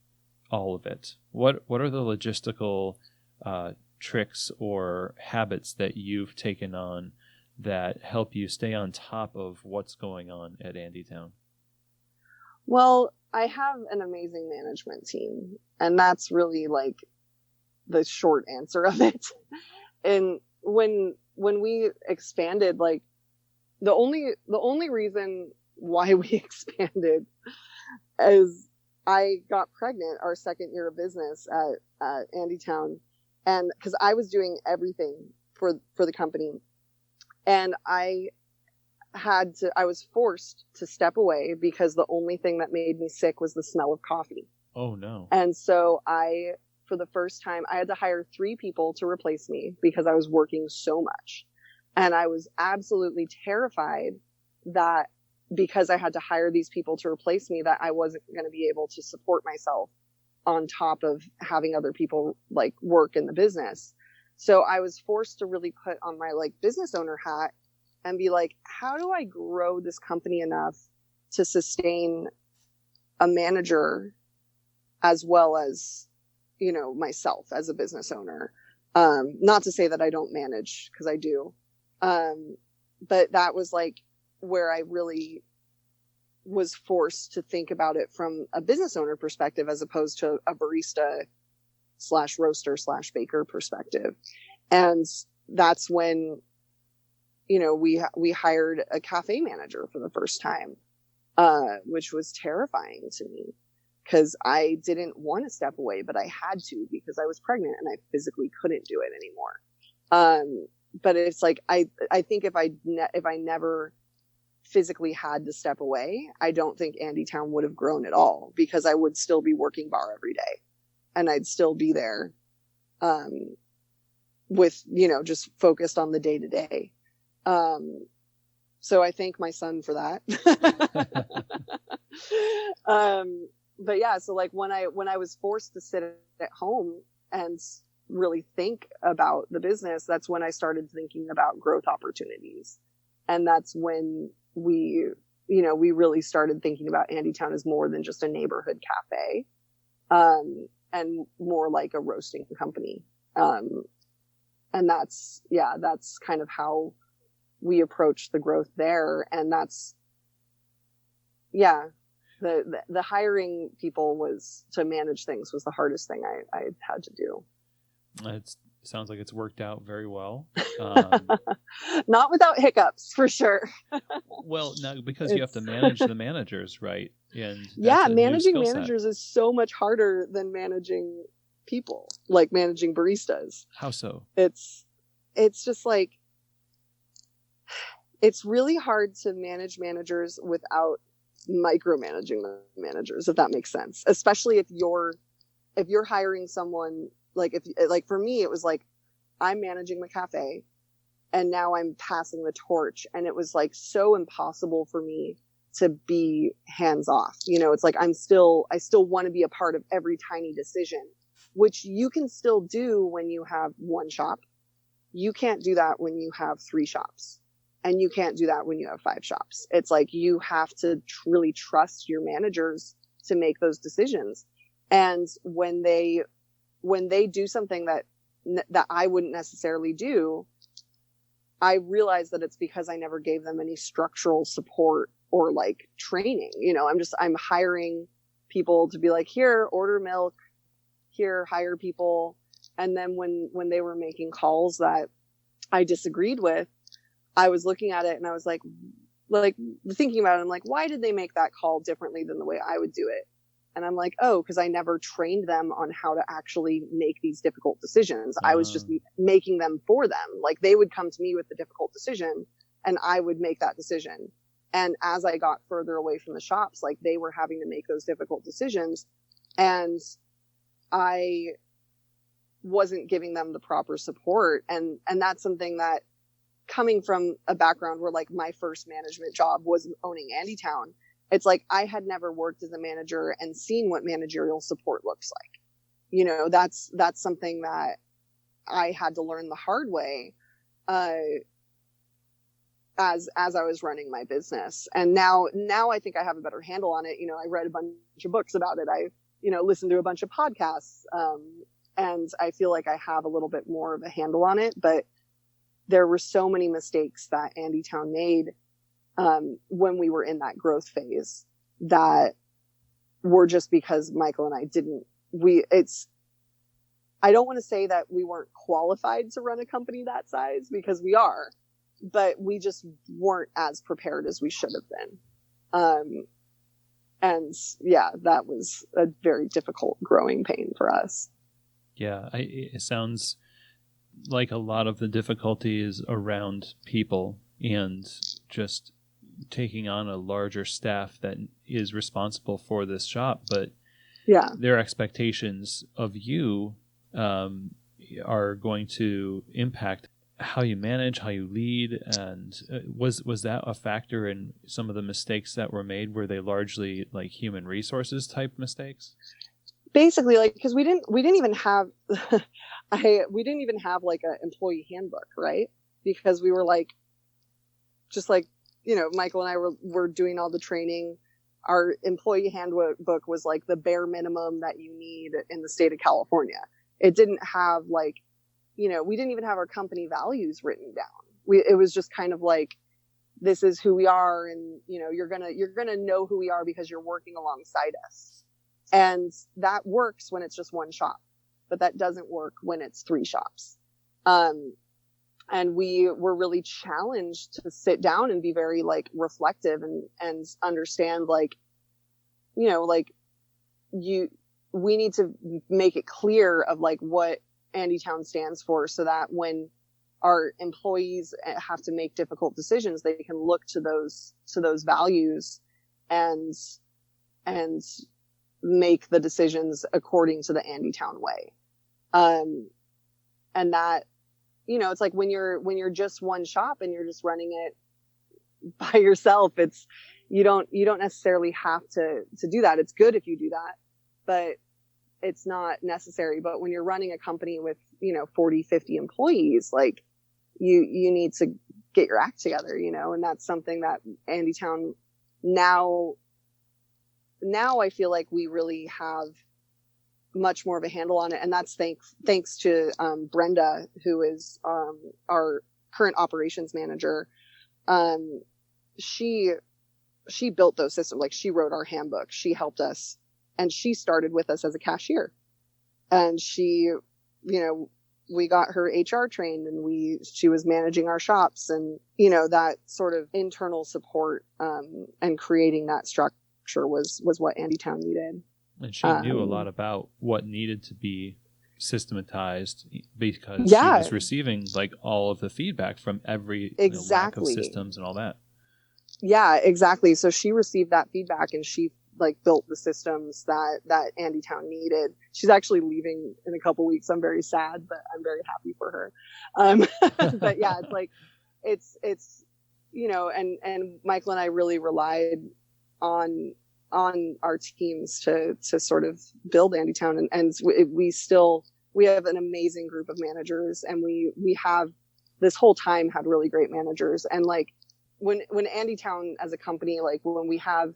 all of it? What are the logistical tricks or habits that you've taken on that help you stay on top of what's going on at Andytown? Well, I have an amazing management team, and that's really like the short answer of it. And when we expanded, like the only reason why we expanded is I got pregnant our second year of business at Andytown, and because I was doing everything for the company, and I was forced to step away because the only thing that made me sick was the smell of coffee. Oh no. And so for the first time, I had to hire 3 people to replace me because I was working so much. And I was absolutely terrified that because I had to hire these people to replace me, that I wasn't going to be able to support myself on top of having other people like work in the business. So I was forced to really put on my like business owner hat and be like, how do I grow this company enough to sustain a manager as well as, you know, myself as a business owner? Not to say that I don't manage, because I do. But that was like where I really was forced to think about it from a business owner perspective as opposed to a barista / roaster / baker perspective. And that's when, you know, we hired a cafe manager for the first time, which was terrifying to me because I didn't want to step away, but I had to because I was pregnant and I physically couldn't do it anymore. But it's like, I think if I never physically had to step away, I don't think Andytown would have grown at all, because I would still be working bar every day and I'd still be there, with, you know, just focused on the day to day. So I thank my son for that. But yeah, so like when I was forced to sit at home and really think about the business, that's when I started thinking about growth opportunities. And that's when we really started thinking about Andytown as more than just a neighborhood cafe, and more like a roasting company. And that's kind of how we approached the growth there. And that's, the hiring people to manage things was the hardest thing I had to do. It sounds like it's worked out very well. Not without hiccups, for sure. Well, no, because you have to manage the managers, right? And managing managers is so much harder than managing people, like managing baristas. How so? It's just like, it's really hard to manage managers without micromanaging the managers, if that makes sense. Especially if you're hiring someone, like for me, it was like, I'm managing the cafe and now I'm passing the torch. And it was like so impossible for me to be hands off. You know, it's like, I still want to be a part of every tiny decision, which you can still do when you have one shop. You can't do that when you have 3 shops, and you can't do that when you have 5 shops. It's like, you have to really trust your managers to make those decisions. And when they do something that I wouldn't necessarily do, I realize that it's because I never gave them any structural support or like training. You know, I'm hiring people to be like, here, order milk, here, hire people. And then when they were making calls that I disagreed with, I was looking at it and I was like thinking about it. I'm like, why did they make that call differently than the way I would do it? And I'm like, oh, because I never trained them on how to actually make these difficult decisions. I was just making them for them. Like, they would come to me with the difficult decision and I would make that decision. And as I got further away from the shops, like, they were having to make those difficult decisions and I wasn't giving them the proper support. And that's something that, coming from a background where like my first management job was owning Andytown, it's like I had never worked as a manager and seen what managerial support looks like. You know, that's something that I had to learn the hard way, as I was running my business. And now I think I have a better handle on it. You know, I read a bunch of books about it. I, listened to a bunch of podcasts, and I feel like I have a little bit more of a handle on it, but there were so many mistakes that Andytown made, when we were in that growth phase, that were just because Michael and I I don't want to say that we weren't qualified to run a company that size, because we are, but we just weren't as prepared as we should have been. And yeah, that was a very difficult growing pain for us. Yeah, it sounds like a lot of the difficulty is around people and just taking on a larger staff that is responsible for this shop, but yeah, their expectations of you are going to impact how you manage, how you lead. And was that a factor in some of the mistakes that were made? Were they largely like human resources type mistakes? Basically, like, because we didn't even have we didn't even have like an employee handbook, right? Because we were like, just like, Michael and I were doing all the training. Our employee handbook was like the bare minimum that you need in the state of California. It didn't have like, we didn't even have our company values written down. It was just kind of like, this is who we are, and you're gonna know who we are because you're working alongside us. And that works when it's just one shop, but that doesn't work when it's 3 shops. And we were really challenged to sit down and be very like reflective and understand like, we need to make it clear of like what Andytown stands for, so that when our employees have to make difficult decisions, they can look to those values and make the decisions according to the Andytown way. And that, it's like when you're just one shop and you're just running it by yourself, you don't necessarily have to do that. It's good if you do that, but it's not necessary. But when you're running a company with, 40, 50 employees, like you need to get your act together, and that's something that Andytown now I feel like we really have much more of a handle on it. And that's thanks to Brenda, who is our current operations manager. She built those systems. Like, she wrote our handbook. She helped us, and she started with us as a cashier. And she, we got her HR trained, and she was managing our shops, and, that sort of internal support and creating that structure was what Andytown needed. And she knew a lot about what needed to be systematized, because yeah, she was receiving like all of the feedback from every lack of systems and all that. Yeah, exactly. So she received that feedback, and she like built the systems that Andytown needed. She's actually leaving in a couple weeks. I'm very sad, but I'm very happy for her. But yeah, it's like, it's, and Michael and I really relied on our teams to sort of build Andytown. And we have an amazing group of managers, and we have this whole time had really great managers. And like, when Andytown as a company, like when we have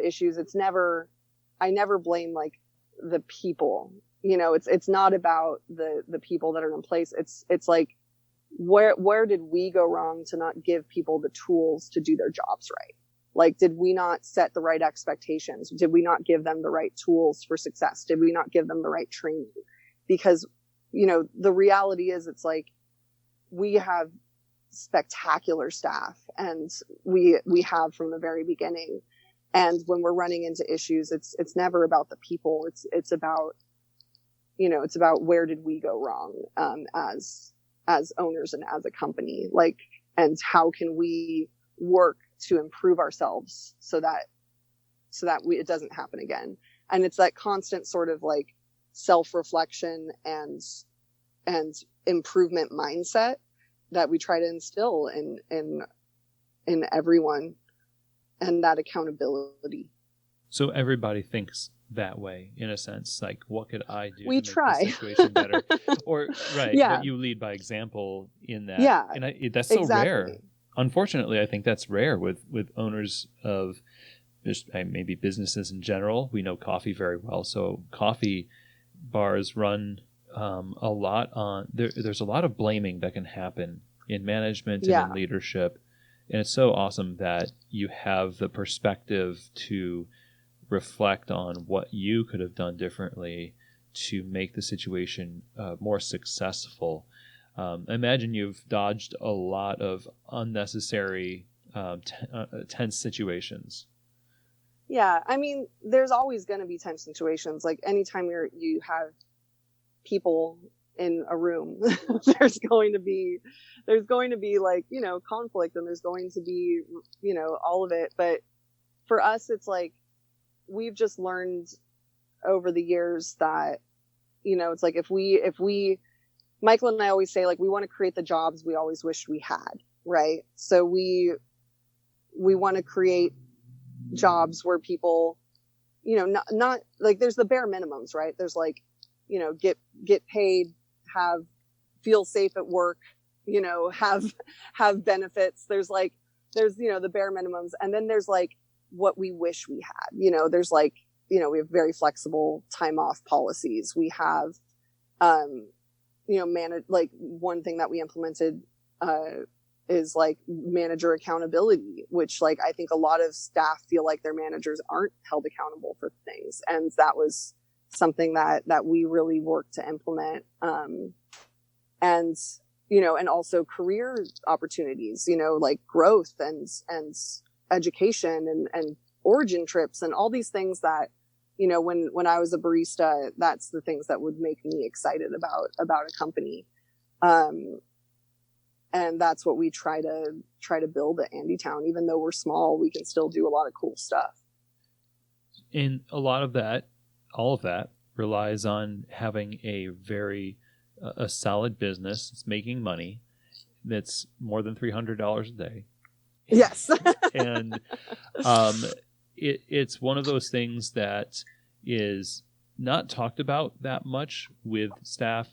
issues, I never blame like the people, it's not about the people that are in place. It's like, where did we go wrong to not give people the tools to do their jobs right? Like, did we not set the right expectations? Did we not give them the right tools for success? Did we not give them the right training? Because, the reality is, it's like, we have spectacular staff, and we have from the very beginning. And when we're running into issues, it's never about the people. It's about, it's about where did we go wrong, as owners and as a company, like, and how can we work to improve ourselves so that it doesn't happen again. And it's that constant sort of like self-reflection and improvement mindset that we try to instill in everyone, and that accountability. So everybody thinks that way, in a sense, like, what could I do to make the situation better? Or right, yeah. But you lead by example in that. Yeah, and that's so rare. Unfortunately, I think that's rare with owners of just maybe businesses in general. We know coffee very well, so coffee bars run a lot on there's a lot of blaming that can happen in management and in leadership, and it's so awesome that you have the perspective to reflect on what you could have done differently to make the situation more successful. I imagine you've dodged a lot of unnecessary tense situations. Yeah, I mean, there's always going to be tense situations. Like anytime you have people in a room, there's going to be like, conflict, and there's going to be, all of it. But for us, it's like, we've just learned over the years that, it's like, if we, Michael and I always say, like, we want to create the jobs we always wished we had. Right. So we want to create jobs where people, not like, there's the bare minimums, right? There's like, get paid, feel safe at work, have benefits. There's the bare minimums. And then there's like what we wish we had, there's like, we have very flexible time off policies. We have, like one thing that we implemented, is like manager accountability, which like, I think a lot of staff feel like their managers aren't held accountable for things. And that was something that we really worked to implement. And also career opportunities, like growth and education and origin trips and all these things that, when I was a barista, that's the things that would make me excited about a company. And that's what we try to build at Andytown. Even though we're small, we can still do a lot of cool stuff. And a lot of that, all of that, relies on having a solid business. It's making money. That's more than $300 a day. Yes. And it's one of those things that is not talked about that much with staff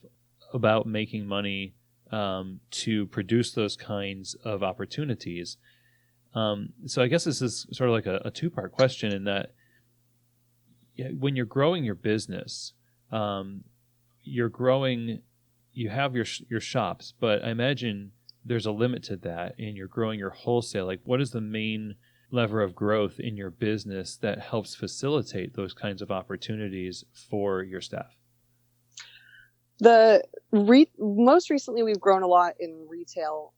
about making money to produce those kinds of opportunities. So I guess this is sort of like a two-part question, in that when you're growing your business, you have your shops, but I imagine there's a limit to that, and you're growing your wholesale. Like, what is the main lever of growth in your business that helps facilitate those kinds of opportunities for your staff? Most recently, we've grown a lot in retail.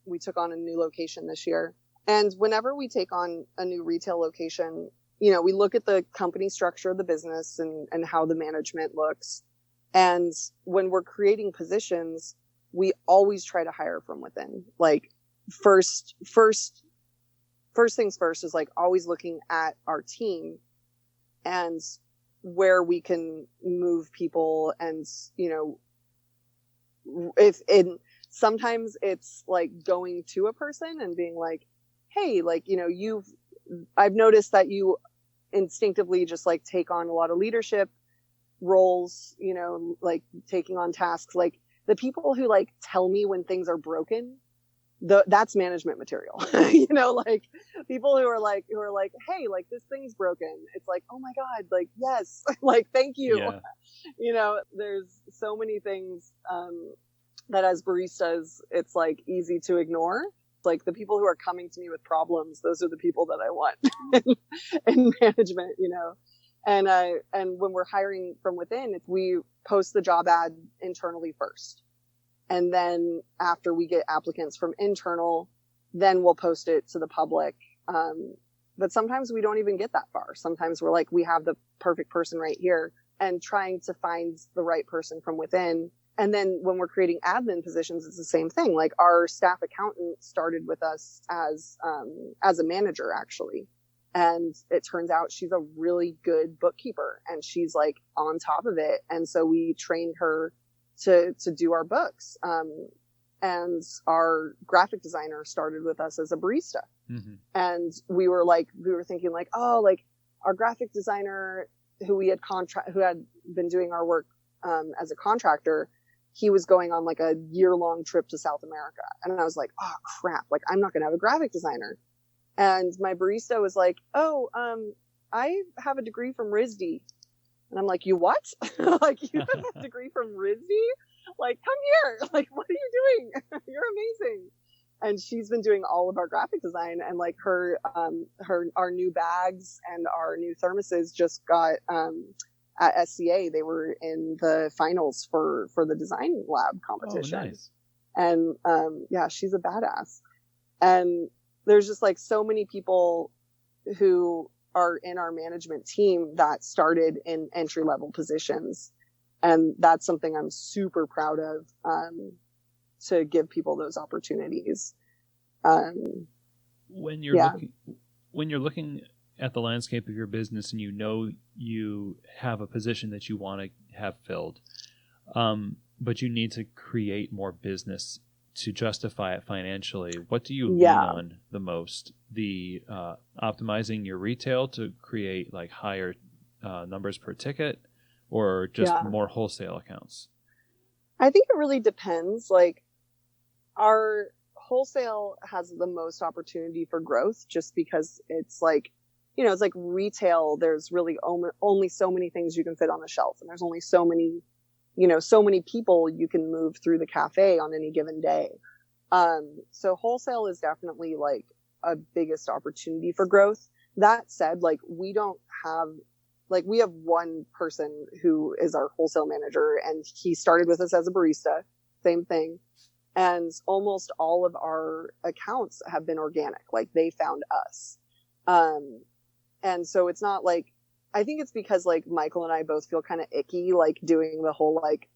We took on a new location this year. And whenever we take on a new retail location, we look at the company structure of the business and how the management looks. And when we're creating positions, we always try to hire from within. Like first things first is like always looking at our team and where we can move people. And, sometimes it's like going to a person and being like, hey, like, I've noticed that you instinctively just like take on a lot of leadership roles, like taking on tasks. Like the people who like tell me when things are broken, that's management material. Like people who are like, hey, like this thing's broken. It's like, oh my God, like, yes, like, thank you. Yeah. There's so many things, that as baristas, it's like easy to ignore. Like the people who are coming to me with problems, those are the people that I want in management, and when we're hiring from within, we post the job ad internally first. And then after we get applicants from internal, then we'll post it to the public. But sometimes we don't even get that far. Sometimes we're like, we have the perfect person right here, and trying to find the right person from within. And then when we're creating admin positions, it's the same thing. Like our staff accountant started with us as a manager, actually. And it turns out she's a really good bookkeeper, and she's like on top of it. And so we trained her to do our books. And our graphic designer started with us as a barista. Mm-hmm. And we were thinking like, oh, like our graphic designer who had been doing our work, as a contractor, he was going on like a year-long trip to South America. And I was like, oh crap, like I'm not going to have a graphic designer. And my barista was like, oh, I have a degree from RISD. And I'm like, you what? Like, you have a degree from RISD? Like, come here. Like, what are you doing? You're amazing. And she's been doing all of our graphic design, and like our new bags and our new thermoses just got, at SCA, they were in the finals for the design lab competition. Oh, nice. And yeah, she's a badass. And there's just like so many people who are in our management team that started in entry level positions. And that's something I'm super proud of, to give people those opportunities. When you're looking at the landscape of your business and you know you have a position that you want to have filled, but you need to create more business to justify it financially, what do you lean on the most? The optimizing your retail to create like higher numbers per ticket, or just more wholesale accounts? I think it really depends. Like, our wholesale has the most opportunity for growth just because it's like, it's like retail. There's really only so many things you can fit on the shelf, and there's only so many, so many people you can move through the cafe on any given day. So wholesale is definitely like a biggest opportunity for growth. That said, like, we have one person who is our wholesale manager, and he started with us as a barista, same thing. And almost all of our accounts have been organic. Like, they found us. And so it's not like, I think it's because like Michael and I both feel kind of icky, like doing the whole like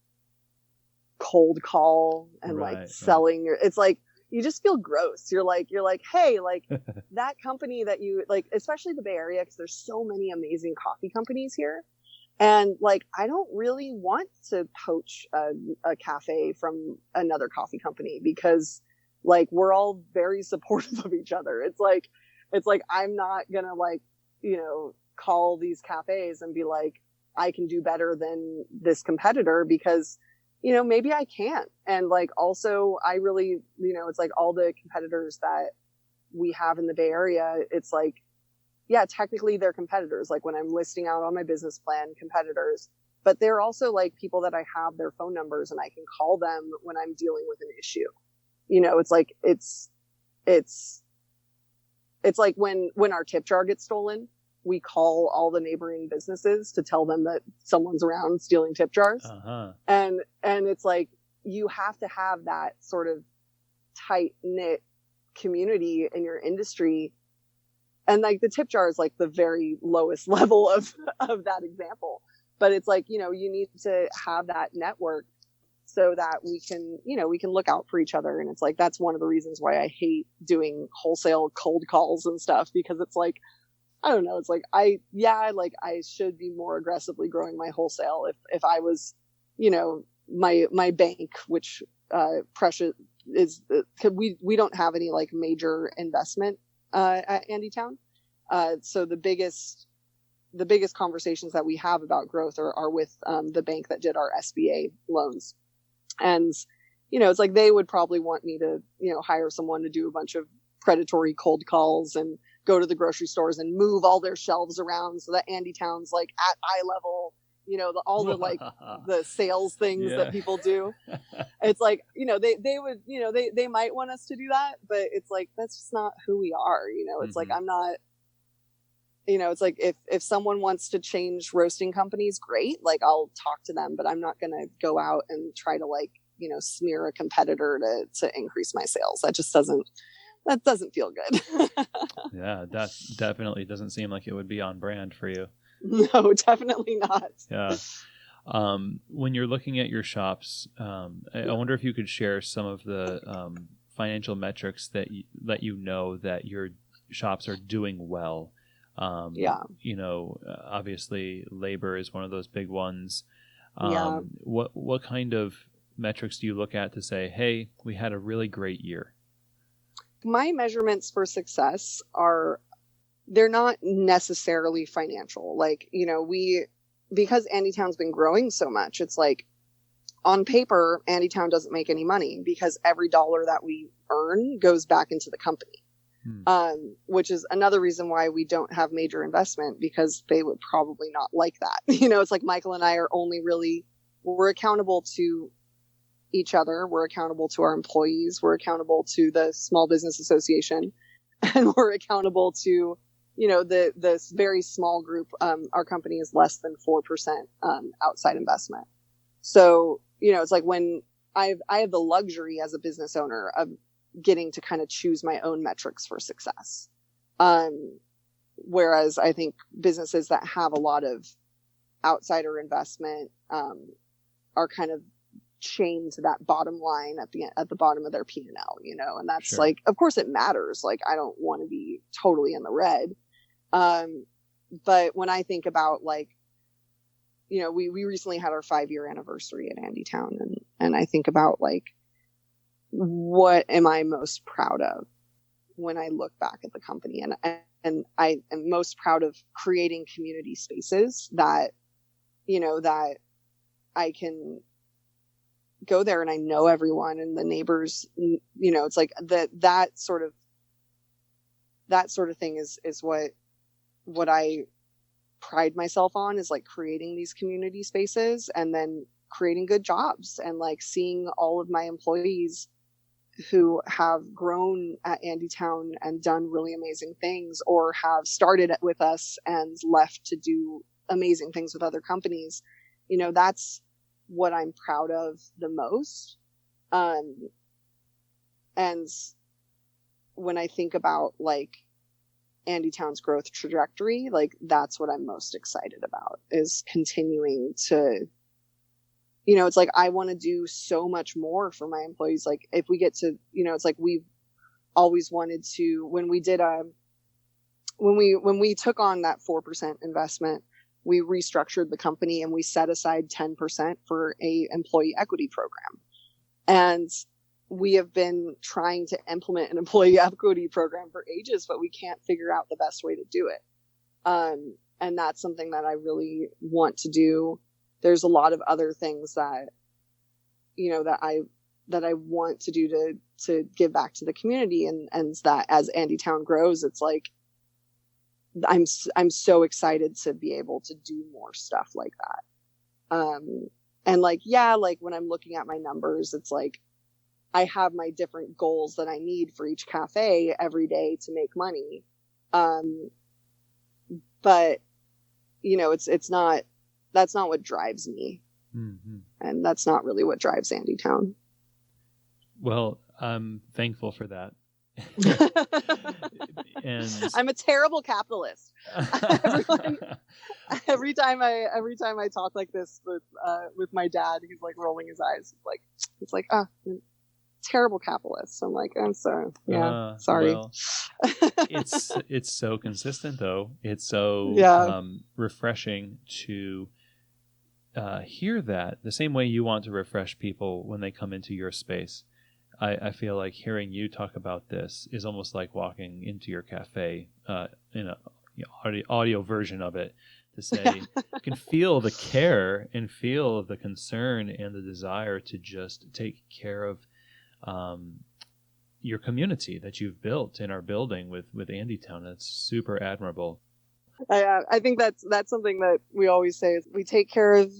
cold call and selling it's like, you just feel gross. You're like, hey, like that company that you like, especially the Bay Area, because there's so many amazing coffee companies here. And like, I don't really want to poach a cafe from another coffee company, because like, we're all very supportive of each other. It's like, I'm not gonna like, call these cafes and be like, I can do better than this competitor, because, maybe I can't. And like, also I really, it's like all the competitors that we have in the Bay Area, it's like, yeah, technically they're competitors. Like, when I'm listing out on my business plan, competitors, but they're also like people that I have their phone numbers and I can call them when I'm dealing with an issue. It's like, it's like when our tip jar gets stolen, we call all the neighboring businesses to tell them that someone's around stealing tip jars. Uh-huh. And it's like, you have to have that sort of tight knit community in your industry. And like, the tip jar is like the very lowest level of that example. But it's like, you need to have that network so that we can look out for each other. And it's like, that's one of the reasons why I hate doing wholesale cold calls and stuff, because it's like, I don't know. It's like, I should be more aggressively growing my wholesale. If I was, my bank, which, precious is, we don't have any like major investment, at Andytown. So the biggest conversations that we have about growth are with, the bank that did our SBA loans. And, it's like, they would probably want me to, hire someone to do a bunch of predatory cold calls and go to the grocery stores and move all their shelves around so that Andytown's like at eye level, all the like the sales things that people do. It's like, they would, they might want us to do that, but it's like, that's just not who we are. It's like, I'm not, it's like, if someone wants to change roasting companies, great. Like, I'll talk to them, but I'm not going to go out and try to like, smear a competitor to increase my sales. That doesn't feel good. Yeah, that definitely doesn't seem like it would be on brand for you. No, definitely not. Yeah. When you're looking at your shops, I wonder if you could share some of the financial metrics that that your shops are doing well. Obviously labor is one of those big ones. What kind of metrics do you look at to say, hey, we had a really great year? My measurements for success they're not necessarily financial. Like, because Andytown's been growing so much, it's like, on paper, Andytown doesn't make any money because every dollar that we earn goes back into the company. Which is another reason why we don't have major investment, because they would probably not like that. It's like, Michael and I are we're accountable to each other. We're accountable to our employees. We're accountable to the Small Business Association, and we're accountable to this very small group, our company is less than 4% outside investment. So, it's like when I have the luxury as a business owner of getting to kind of choose my own metrics for success. Whereas I think businesses that have a lot of outsider investment are kind of chained to that bottom line at the bottom of their P&L, and that's sure. Like, of course it matters. Like, I don't want to be totally in the red. But when I think about like, we recently had our 5-year anniversary at Andytown, and I think about like, what am I most proud of when I look back at the company? And I am most proud of creating community spaces that, that I can go there and I know everyone and the neighbors, it's like that sort of thing is what I pride myself on, is like creating these community spaces and then creating good jobs, and like seeing all of my employees who have grown at Andytown and done really amazing things, or have started with us and left to do amazing things with other companies. That's what I'm proud of the most. And when I think about like Andytown's growth trajectory, like that's what I'm most excited about, is continuing to, it's like I want to do so much more for my employees. Like if we get to, it's like we've always wanted to, when we took on that 4% investment, we restructured the company and we set aside 10% for a employee equity program. And we have been trying to implement an employee equity program for ages, but we can't figure out the best way to do it. And that's something that I really want to do. There's a lot of other things that, that I want to do to give back to the community. And that as Andytown grows, it's like, I'm so excited to be able to do more stuff like that. And like, yeah, like when I'm looking at my numbers, it's like, I have my different goals that I need for each cafe every day to make money. But that's not what drives me. Mm-hmm. And that's not really what drives Andytown. Well, I'm thankful for that. And I'm a terrible capitalist. Every time I talk like this with my dad, he's like rolling his eyes. It's like, terrible capitalist. I'm like, I'm sorry. Yeah, sorry. Well, it's so consistent though. It's so refreshing to hear that the same way you want to refresh people when they come into your space. I feel like hearing you talk about this is almost like walking into your cafe in a audio version of it, to say you can feel the care and feel the concern and the desire to just take care of your community that you've built and are building with Andytown. That's super admirable. I think that's something that we always say, is we take care of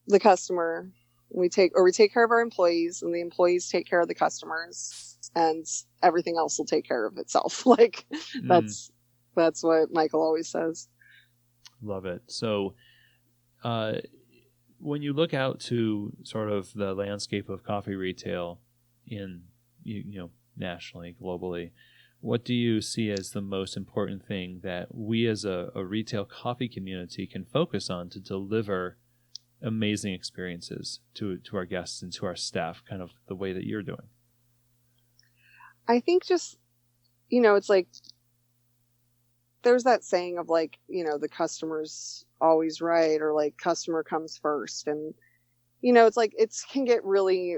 the customer. We take care of our employees, and the employees take care of the customers, and everything else will take care of itself. Like that's what Michael always says. Love it. So, when you look out to sort of the landscape of coffee retail in, nationally, globally, what do you see as the most important thing that we as a retail coffee community can focus on to deliver amazing experiences to our guests and to our staff, kind of the way that you're doing? I think just, it's like, there's that saying of like, the customer's always right, or like customer comes first. And, it's like, it can get really,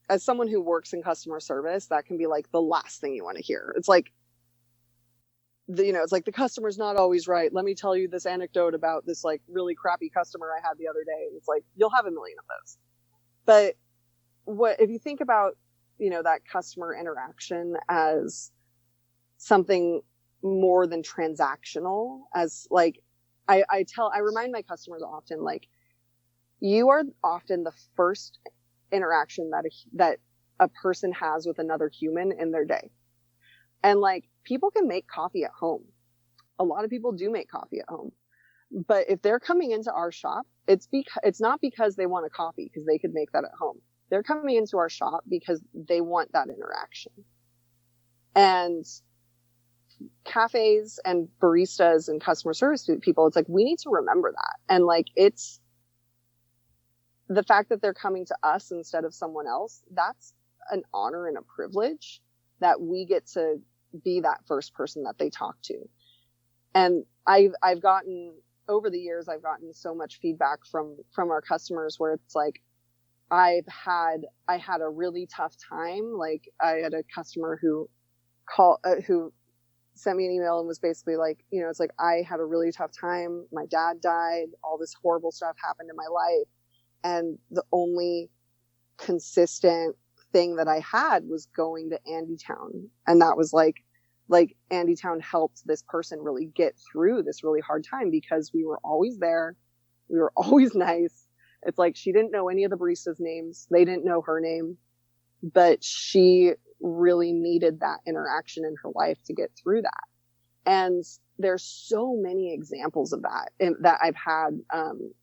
as someone who works in customer service, that can be like the last thing you want to hear. It's like, it's like the customer's not always right. Let me tell you this anecdote about this like really crappy customer I had the other day. And it's like, you'll have a million of those. But if you think about, that customer interaction as something more than transactional, as like, I remind my customers often, like, you are often the first interaction that a person has with another human in their day. And like, people can make coffee at home. A lot of people do make coffee at home. But if they're coming into our shop, it's not because they want a coffee, because they could make that at home. They're coming into our shop because they want that interaction. And cafes and baristas and customer service people, it's like, we need to remember that. And like, it's the fact that they're coming to us instead of someone else. That's an honor and a privilege that we get to be that first person that they talk to. And I've gotten, over the years, I've gotten so much feedback from our customers where it's like, I had a really tough time. Like, I had a customer who sent me an email and was basically like, you know, it's like, I had a really tough time. My dad died. All this horrible stuff happened in my life. And the only consistent thing that I had was going to Andytown. And that was like Andytown helped this person really get through this really hard time, because we were always there. We were always nice. It's like, she didn't know any of the baristas' names. They didn't know her name, but she really needed that interaction in her life to get through that. And there's so many examples of that that I've had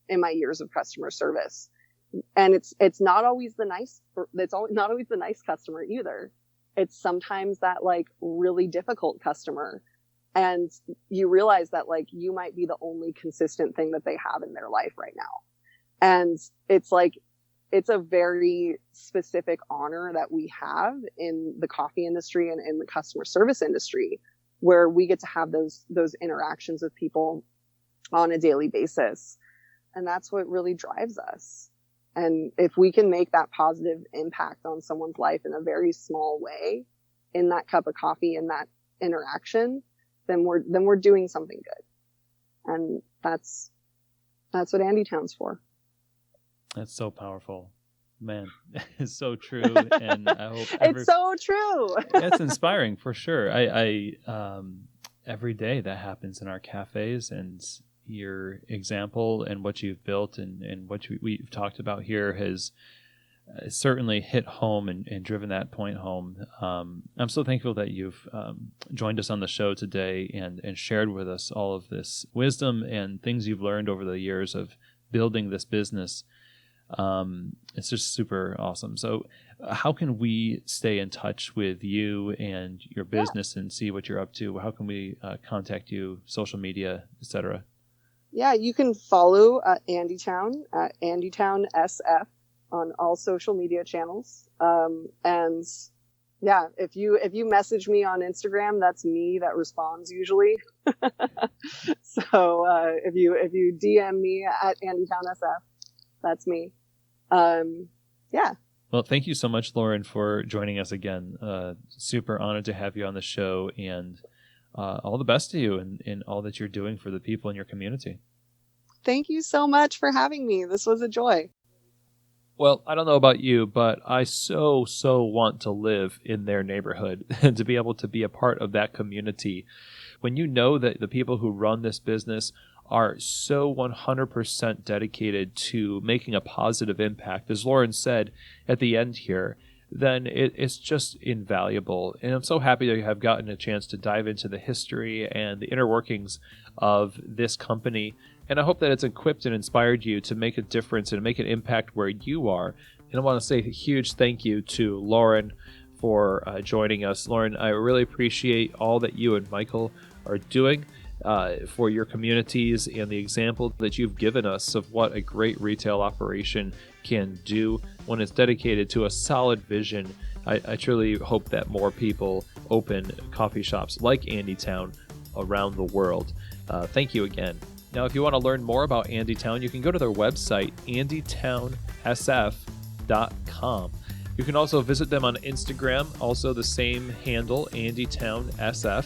in my years of customer service. And it's not always the nice, not always the nice customer either. It's sometimes that like really difficult customer. And you realize that like you might be the only consistent thing that they have in their life right now. And it's like, it's a very specific honor that we have in the coffee industry and in the customer service industry, where we get to have those interactions with people on a daily basis. And that's what really drives us. And if we can make that positive impact on someone's life in a very small way, in that cup of coffee, in that interaction, then we're doing something good. And that's what Andytown's for. That's so powerful, man. It's so true. And I hope it's so true. It's inspiring for sure. I every day that happens in our cafes, and your example and what you've built and what we've talked about here has certainly hit home and driven that point home. I'm so thankful that you've joined us on the show today and shared with us all of this wisdom and things you've learned over the years of building this business. It's just super awesome. So how can we stay in touch with you and your business and see what you're up to? How can we contact you, social media, etc.? Yeah, you can follow Andytown at Andytown SF on all social media channels. And yeah, if you message me on Instagram, that's me that responds usually. So if you DM me at Andytown SF, that's me. Yeah. Well, thank you so much, Lauren, for joining us again. Super honored to have you on the show, and all the best to you in all that you're doing for the people in your community. Thank you so much for having me. This was a joy. Well, I don't know about you, but I so want to live in their neighborhood and to be able to be a part of that community. When you know that the people who run this business are so 100% dedicated to making a positive impact, as Lauren said at the end here, then it's just invaluable. And I'm so happy to have gotten a chance to dive into the history and the inner workings of this company. And I hope that it's equipped and inspired you to make a difference and make an impact where you are. And I want to say a huge thank you to Lauren for joining us. Lauren, I really appreciate all that you and Michael are doing for your communities and the example that you've given us of what a great retail operation can do when it's dedicated to a solid vision. I truly hope that more people open coffee shops like Andytown around the world. Thank you again. Now, if you want to learn more about Andytown, you can go to their website, andytownsf.com. You can also visit them on Instagram, also the same handle, AndytownSF.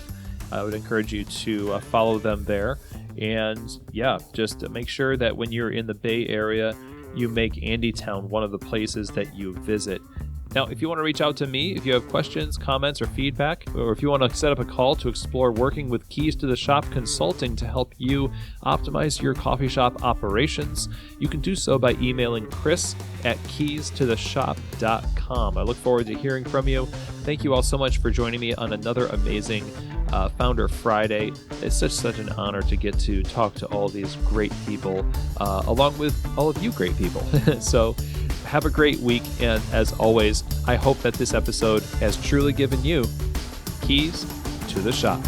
I would encourage you to follow them there. And yeah, just make sure that when you're in the Bay Area, you make Andytown one of the places that you visit. Now, if you want to reach out to me, if you have questions, comments, or feedback, or if you want to set up a call to explore working with Keys to the Shop Consulting to help you optimize your coffee shop operations, you can do so by emailing chris@keystotheshop.com. I look forward to hearing from you. Thank you all so much for joining me on another amazing Founder Friday. It's such an honor to get to talk to all these great people, along with all of you great people. So have a great week, and as always, I hope that this episode has truly given you keys to the shop.